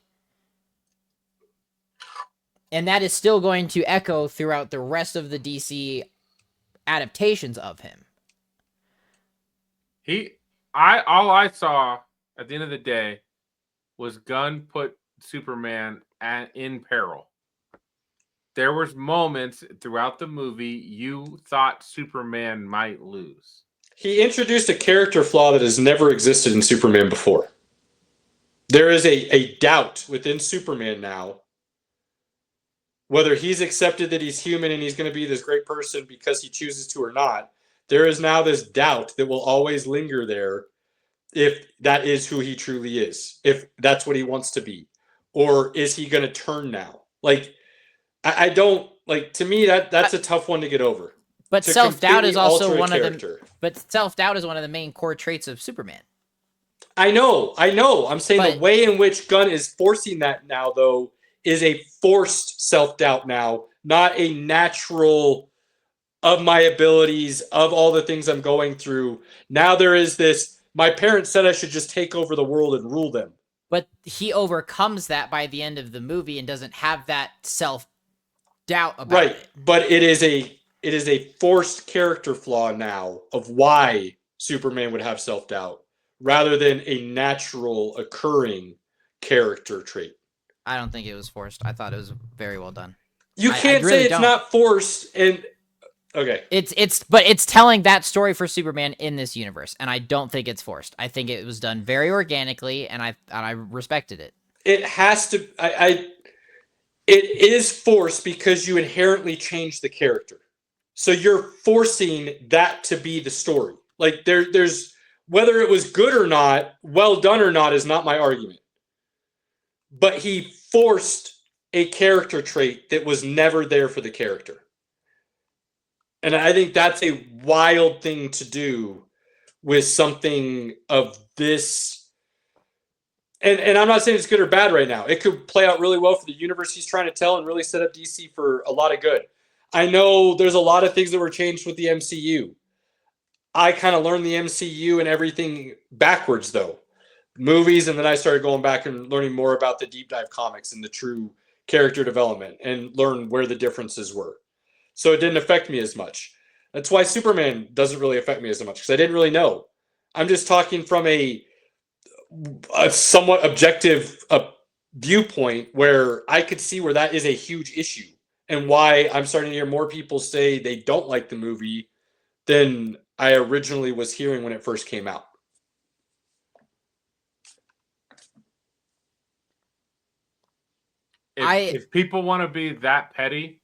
[SPEAKER 5] And that is still going to echo throughout the rest of the DC adaptations of him.
[SPEAKER 3] All I saw at the end of the day was Gunn put Superman in peril. There was moments throughout the movie you thought Superman might lose.
[SPEAKER 1] He introduced a character flaw that has never existed in Superman before. There is a doubt within Superman now, whether he's accepted that he's human and he's going to be this great person because he chooses to or not. There is now this doubt that will always linger there if that is who he truly is, if that's what he wants to be, or is he going to turn now? Like, I don't like. To me, that's a tough one to get over.
[SPEAKER 5] But self-doubt is also one of the. But self-doubt is one of the main core traits of Superman.
[SPEAKER 1] I know. I'm saying the way in which Gunn is forcing that now, though, is a forced self-doubt now, not a natural of my abilities, of all the things I'm going through. Now there is this. My parents said I should just take over the world and rule them.
[SPEAKER 5] But he overcomes that by the end of the movie and doesn't have that self-doubt about it.
[SPEAKER 1] But it is a forced character flaw now of why Superman would have self-doubt rather than a natural occurring character trait.
[SPEAKER 5] I don't think it was forced. I thought it was very well done.
[SPEAKER 1] You can't say it's not forced and okay.
[SPEAKER 5] But it's telling that story for Superman in this universe, and I don't think it's forced. I think it was done very organically, and I respected it.
[SPEAKER 1] It has to. It is forced because you inherently change the character, so you're forcing that to be the story. Like there's whether it was good or not, well done or not, is not my argument. But he forced a character trait that was never there for the character. And I think that's a wild thing to do with something of this. And I'm not saying it's good or bad right now. It could play out really well for the universe he's trying to tell and really set up DC for a lot of good. I know there's a lot of things that were changed with the MCU. I kind of learned the MCU and everything backwards, though. Movies, and then I started going back and learning more about the deep dive comics and the true character development and learn where the differences were. So it didn't affect me as much. That's why Superman doesn't really affect me as much, because I didn't really know. I'm just talking from a somewhat objective viewpoint where I could see where that is a huge issue and why I'm starting to hear more people say they don't like the movie than I originally was hearing when it first came out.
[SPEAKER 3] If people want to be that petty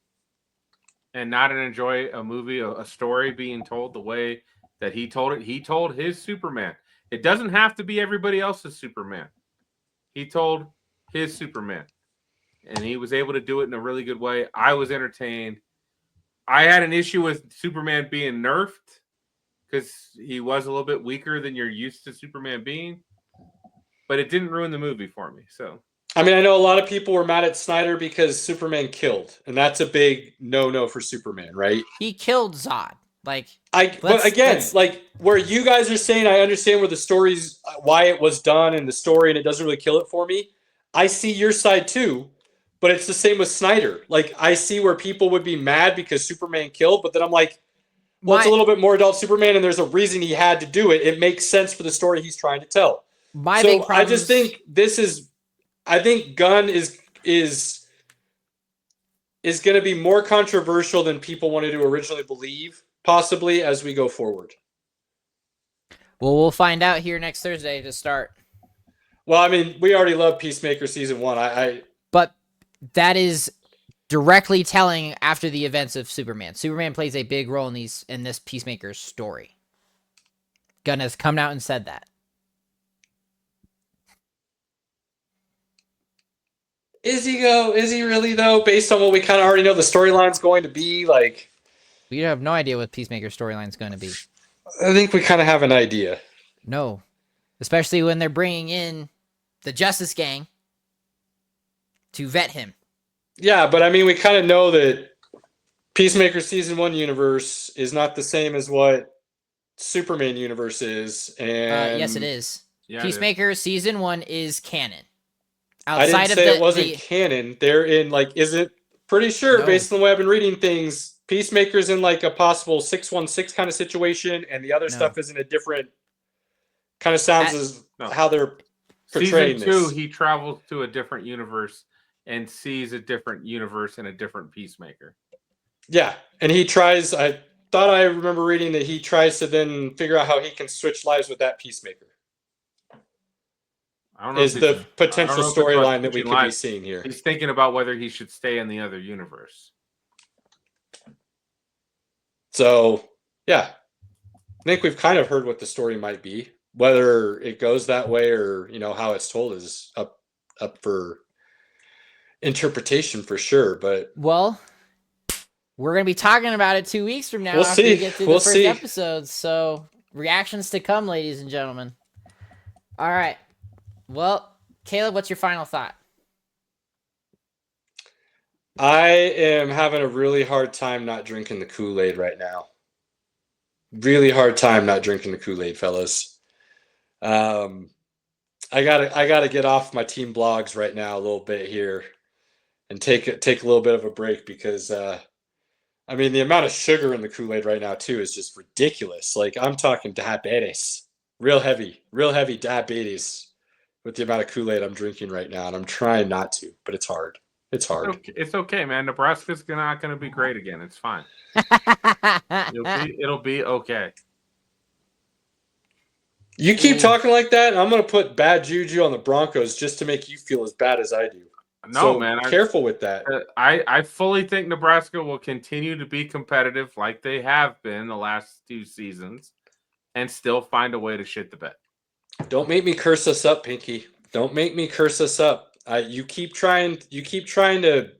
[SPEAKER 3] and not enjoy a movie, a story being told the way that he told his Superman. It doesn't have to be everybody else's Superman. He told his Superman. And he was able to do it in a really good way. I was entertained. I had an issue with Superman being nerfed because he was a little bit weaker than you're used to Superman being. But it didn't ruin the movie for me. So,
[SPEAKER 1] I mean, I know a lot of people were mad at Snyder because Superman killed, and that's a big no-no for Superman, right?
[SPEAKER 5] He killed Zod. Like,
[SPEAKER 1] but again, like where you guys are saying, I understand where the story's why it was done and the story, and it doesn't really kill it for me. I see your side too, but it's the same with Snyder. Like, I see where people would be mad because Superman killed, but then I'm like, well, it's a little bit more adult Superman, and there's a reason he had to do it. It makes sense for the story he's trying to tell. I just think I think Gunn is going to be more controversial than people wanted to originally believe, possibly, as we go forward.
[SPEAKER 5] Well, we'll find out here next Thursday to start.
[SPEAKER 1] Well, I mean, we already love Peacemaker season 1.
[SPEAKER 5] But that is directly telling after the events of Superman. Superman plays a big role in this Peacemaker story. Gunn has come out and said that.
[SPEAKER 1] Is he really though? Based on what we kind of already know the storyline's going to be, like,
[SPEAKER 5] We have no idea what Peacemaker storyline's going to be.
[SPEAKER 1] I think we kind of have an idea.
[SPEAKER 5] No. Especially when they're bringing in the Justice Gang to vet him.
[SPEAKER 1] Yeah, but I mean, we kind of know that Peacemaker season 1 universe is not the same as what Superman universe is. And
[SPEAKER 5] yes, it is.
[SPEAKER 3] Yeah,
[SPEAKER 5] Peacemaker season 1 is canon.
[SPEAKER 1] I didn't say it wasn't canon. They're in, like, pretty sure, based on the way I've been reading things, Peacemaker's in, like, a possible 616 kind of situation, and the other stuff is in a different kind of sounds as how they're portraying
[SPEAKER 3] season 2,
[SPEAKER 1] this.
[SPEAKER 3] he travels to a different universe and sees a different universe and a different Peacemaker.
[SPEAKER 1] Yeah, and he tries, I thought I remember reading that he tries to then figure out how he can switch lives with that Peacemaker.
[SPEAKER 3] I don't know
[SPEAKER 1] Is the potential storyline that we could be seeing here.
[SPEAKER 3] He's thinking about whether he should stay in the other universe.
[SPEAKER 1] So, yeah. I think we've kind of heard what the story might be. Whether it goes that way or, how it's told is up for interpretation for sure. But
[SPEAKER 5] well, we're going to be talking about it 2 weeks from now
[SPEAKER 1] we'll
[SPEAKER 5] after
[SPEAKER 1] see.
[SPEAKER 5] we get through the first episode. So, reactions to come, ladies and gentlemen. All right. Well, Caleb, what's your final thought?
[SPEAKER 1] I am having a really hard time not drinking the Kool-Aid right now. Really hard time not drinking the Kool-Aid, fellas. I gotta get off my team blogs right now a little bit here and take a little bit of a break because the amount of sugar in the Kool-Aid right now too is just ridiculous. Like, I'm talking diabetes, real heavy diabetes with the amount of Kool-Aid I'm drinking right now, and I'm trying not to, but it's hard. It's
[SPEAKER 3] It's okay, man. Nebraska's not going to be great again. It's fine. It'll be okay.
[SPEAKER 1] You keep talking like that, and I'm going to put bad juju on the Broncos just to make you feel as bad as I do.
[SPEAKER 3] No, man.
[SPEAKER 1] Careful with that.
[SPEAKER 3] I fully think Nebraska will continue to be competitive like they have been the last 2 seasons and still find a way to shit the bed.
[SPEAKER 1] Don't make me curse us up, Pinky. Don't make me curse us up. You keep trying to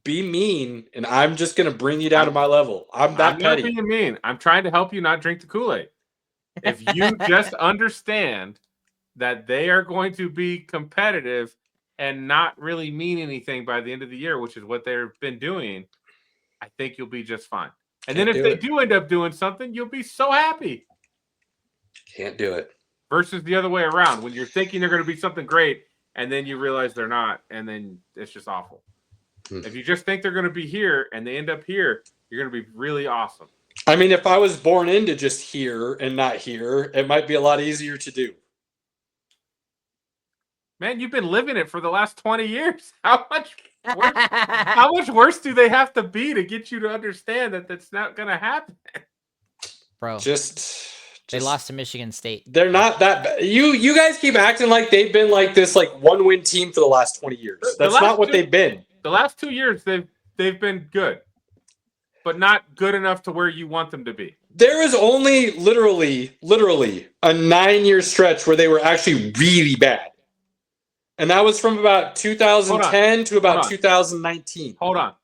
[SPEAKER 1] be mean, and I'm just going to bring you down to my level. I'm that petty.
[SPEAKER 3] I'm not being mean. I'm trying to help you not drink the Kool-Aid. If you just understand that they are going to be competitive and not really mean anything by the end of the year, which is what they've been doing, I think you'll be just fine. And then if they do end up doing something, you'll be so happy.
[SPEAKER 1] Can't do it.
[SPEAKER 3] Versus the other way around, when you're thinking they're going to be something great, and then you realize they're not, and then it's just awful. If you just think they're going to be here, and they end up here, you're going to be really awesome.
[SPEAKER 1] I mean, if I was born into just here and not here, it might be a lot easier to do.
[SPEAKER 3] Man, you've been living it for the last 20 years. How much worse do they have to be to get you to understand that that's not going to happen?
[SPEAKER 5] Bro. They lost to Michigan State.
[SPEAKER 1] They're not that bad. You guys keep acting like they've been like this, like, one-win team for the last 20 years. That's not what they've been.
[SPEAKER 3] The last 2 years, they've been good, but not good enough to where you want them to be.
[SPEAKER 1] There was only literally a 9-year stretch where they were actually really bad. And that was from about 2010 to about 2019.
[SPEAKER 3] Hold on.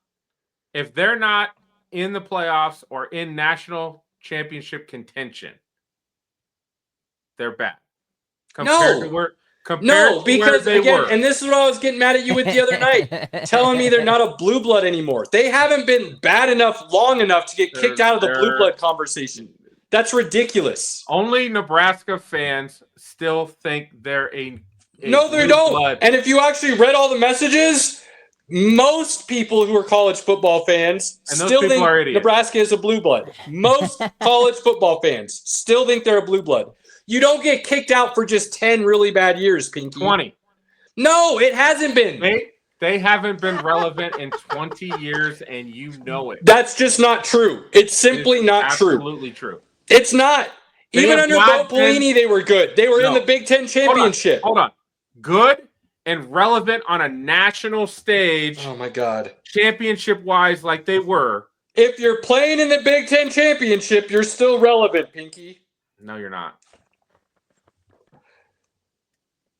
[SPEAKER 3] If they're not in the playoffs or in national championship contention, they're bad.
[SPEAKER 1] No, because again, and this is what I was getting mad at you with the other night, telling me they're not a blue blood anymore. They haven't been bad enough long enough to get kicked out of the blue blood conversation. That's ridiculous.
[SPEAKER 3] Only Nebraska fans still think they're a
[SPEAKER 1] no, they don't. Blood. And if you actually read all the messages, most people who are college football fans still think Nebraska is a blue blood. Most college football fans still think they're a blue blood. You don't get kicked out for just 10 really bad years, Pinky.
[SPEAKER 3] 20.
[SPEAKER 1] No, it hasn't been.
[SPEAKER 3] They haven't been relevant in 20 years, and you know it.
[SPEAKER 1] That's just not true. It's simply not true.
[SPEAKER 3] Absolutely true.
[SPEAKER 1] It's not. Even under Bo Pelini, they were good. They were in the Big Ten championship.
[SPEAKER 3] Hold on. Good and relevant on a national stage.
[SPEAKER 1] Oh, my God.
[SPEAKER 3] Championship-wise, like they were.
[SPEAKER 1] If you're playing in the Big Ten championship, you're still relevant, Pinky.
[SPEAKER 3] No, you're not.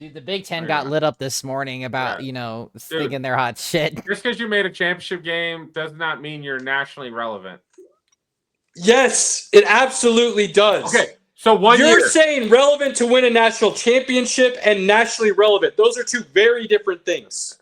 [SPEAKER 5] Dude, the Big Ten got lit up this morning about, thinking they're hot shit.
[SPEAKER 3] Just because you made a championship game does not mean you're nationally relevant.
[SPEAKER 1] Yes, it absolutely does.
[SPEAKER 3] Okay, so 1 year.
[SPEAKER 1] You're saying relevant to win a national championship and nationally relevant. Those are two very different things.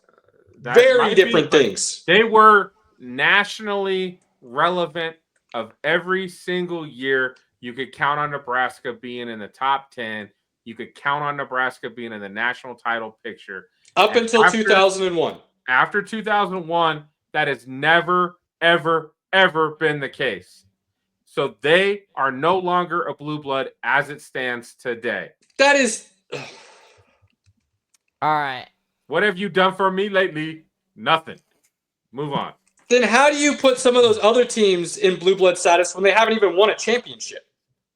[SPEAKER 1] Very different things.
[SPEAKER 3] They were nationally relevant of every single year. You could count on Nebraska being in the top 10. You could count on Nebraska being in the national title picture.
[SPEAKER 1] Up until 2001.
[SPEAKER 3] After 2001, that has never, ever, ever been the case. So they are no longer a blue blood as it stands today.
[SPEAKER 1] That is...
[SPEAKER 5] All right.
[SPEAKER 3] What have you done for me lately? Nothing. Move on.
[SPEAKER 1] Then how do you put some of those other teams in blue blood status when they haven't even won a championship?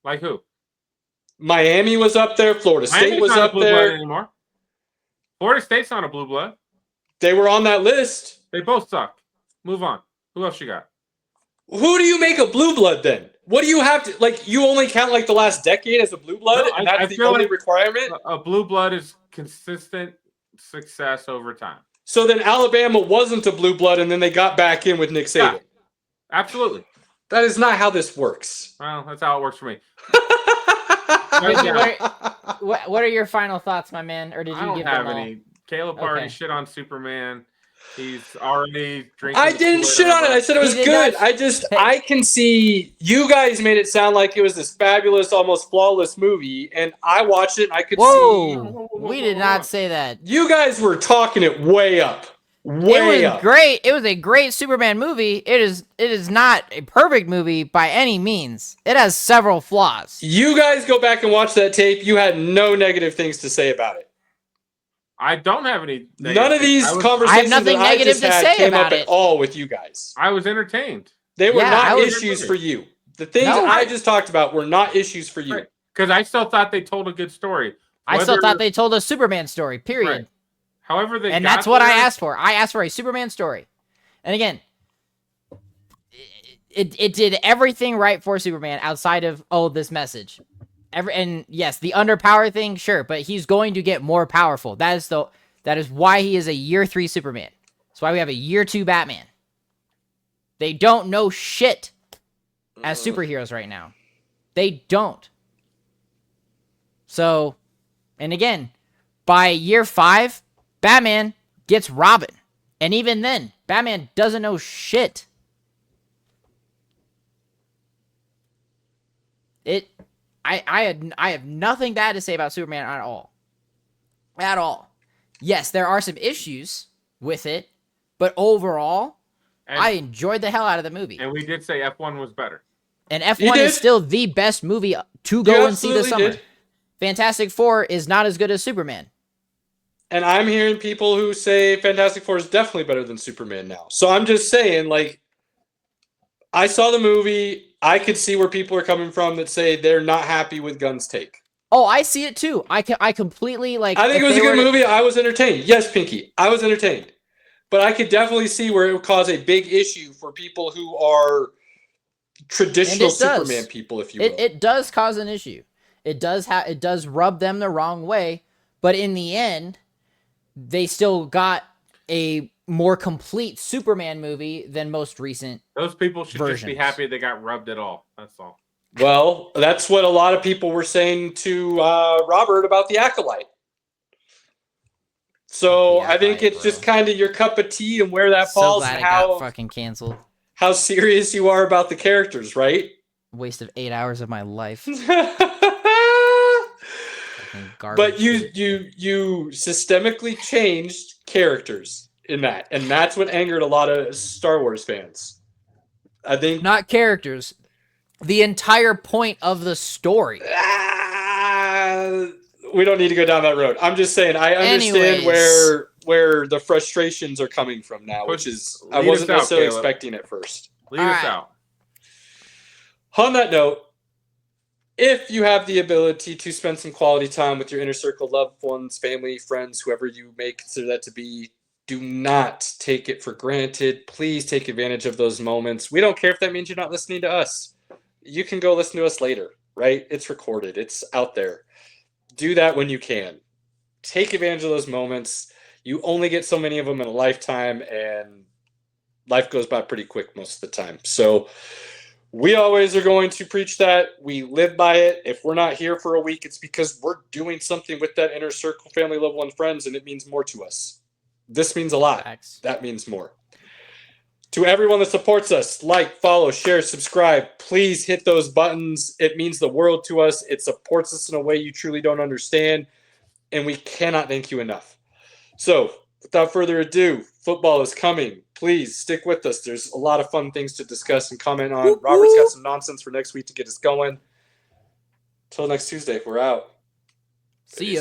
[SPEAKER 3] Like who?
[SPEAKER 1] Miami was up there. Florida State was up there.
[SPEAKER 3] Anymore. Florida State's not a blue blood.
[SPEAKER 1] They were on that list.
[SPEAKER 3] They both suck. Move on. Who else you got?
[SPEAKER 1] Who do you make a blue blood then? What do you have to like? You only count like the last decade as a blue blood, and that's the only requirement.
[SPEAKER 3] A blue blood is consistent success over time.
[SPEAKER 1] So then Alabama wasn't a blue blood, and then they got back in with Nick Saban.
[SPEAKER 3] Yeah, absolutely.
[SPEAKER 1] That is not how this works.
[SPEAKER 3] Well, that's how it works for me.
[SPEAKER 5] What are your final thoughts, my man? Or did you give them all?
[SPEAKER 3] Any? Caleb already shit on Superman. He's already drinking.
[SPEAKER 1] I didn't shit on it. I said it was good. I can see you guys made it sound like it was this fabulous, almost flawless movie, and I watched it and I could see.
[SPEAKER 5] We did not say that.
[SPEAKER 1] You guys were talking it way up. Way up.
[SPEAKER 5] Great. It was a great Superman movie. It is not a perfect movie by any means. It has several flaws.
[SPEAKER 1] You guys go back and watch that tape. You had no negative things to say about it.
[SPEAKER 3] I don't have any.
[SPEAKER 1] None of these conversations
[SPEAKER 5] I have nothing
[SPEAKER 1] that
[SPEAKER 5] negative
[SPEAKER 1] I just had
[SPEAKER 5] to say
[SPEAKER 1] came
[SPEAKER 5] about
[SPEAKER 1] up
[SPEAKER 5] it
[SPEAKER 1] at all with you guys.
[SPEAKER 3] I was entertained.
[SPEAKER 1] They were not issues for you. The things I just talked about were not issues for you.
[SPEAKER 3] Because I still thought they told a good story.
[SPEAKER 5] I still thought they told a Superman story, period.
[SPEAKER 3] Right. However,
[SPEAKER 5] that's what I asked for. I asked for a Superman story. And again, it did everything right for Superman outside of, this message. And yes, the underpower thing, sure, but he's going to get more powerful. That is why he is a year 3 Superman. That's why we have a year 2 Batman. They don't know shit as superheroes right now. They don't. So, and again, by year 5, Batman gets Robin. And even then, Batman doesn't know shit. I have nothing bad to say about Superman at all. At all. Yes, there are some issues with it, but overall, I enjoyed the hell out of the movie.
[SPEAKER 3] And we did say F1 was better.
[SPEAKER 5] And F1 is still the best movie to go and see this summer. Fantastic Four is not as good as Superman.
[SPEAKER 1] And I'm hearing people who say Fantastic Four is definitely better than Superman now. So I'm just saying, like, I saw the movie. I could see where people are coming from that say they're not happy with Gunn's take.
[SPEAKER 5] Oh, I see it too. I completely like.
[SPEAKER 1] I think it was a good movie. I was entertained. Yes, Pinky, I was entertained. But I could definitely see where it would cause a big issue for people who are traditional
[SPEAKER 5] And it does.
[SPEAKER 1] Superman people, if you will.
[SPEAKER 5] It does cause an issue. It does rub them the wrong way, but in the end, they still got a more complete Superman movie than most recent.
[SPEAKER 3] Those people should just be
[SPEAKER 5] versions.
[SPEAKER 3] happy they got rubbed at all. That's all.
[SPEAKER 1] Well, that's what a lot of people were saying to Robert about the Acolyte. So
[SPEAKER 4] The
[SPEAKER 1] I think
[SPEAKER 4] Acolyte,
[SPEAKER 1] it's just
[SPEAKER 4] bro.
[SPEAKER 1] kind of your cup of tea and where that
[SPEAKER 4] So
[SPEAKER 1] falls
[SPEAKER 4] glad
[SPEAKER 1] and
[SPEAKER 4] it got
[SPEAKER 1] how
[SPEAKER 4] fucking canceled.
[SPEAKER 1] serious you are about the characters, right?
[SPEAKER 4] Waste of 8 hours of my life. Fucking garbage.
[SPEAKER 1] But you systemically changed characters in that, and that's what angered a lot of Star Wars fans. I think
[SPEAKER 5] Not characters. The entire point of the story.
[SPEAKER 1] We don't need to go down that road. I'm just saying I understand
[SPEAKER 5] Anyways.
[SPEAKER 1] where the frustrations are coming from now, which is I
[SPEAKER 3] Lead
[SPEAKER 1] wasn't
[SPEAKER 3] us out,
[SPEAKER 1] necessarily
[SPEAKER 3] Caleb.
[SPEAKER 1] expecting at first.
[SPEAKER 3] Leave
[SPEAKER 5] All
[SPEAKER 3] us
[SPEAKER 5] right.
[SPEAKER 3] out.
[SPEAKER 1] On that note, if you have the ability to spend some quality time with your inner circle, loved ones, family, friends, whoever you may consider that to be, do not take it for granted. Please take advantage of those moments. We don't care if that means you're not listening to us. You can go listen to us later, right? It's recorded. It's out there. Do that when you can. Take advantage of those moments. You only get so many of them in a lifetime, and life goes by pretty quick most of the time. So we always are going to preach that. We live by it. If we're not here for a week, it's because we're doing something with that inner circle, family, loved one, friends, and it means more to us. This means a lot.
[SPEAKER 4] Facts.
[SPEAKER 1] That means more. To everyone that supports us, like, follow, share, subscribe. Please hit those buttons. It means the world to us. It supports us in a way you truly don't understand, and we cannot thank you enough. So, without further ado, football is coming. Please stick with us. There's a lot of fun things to discuss and comment on. Robert's got some nonsense for next week to get us going. Till next Tuesday, we're out.
[SPEAKER 5] See ya.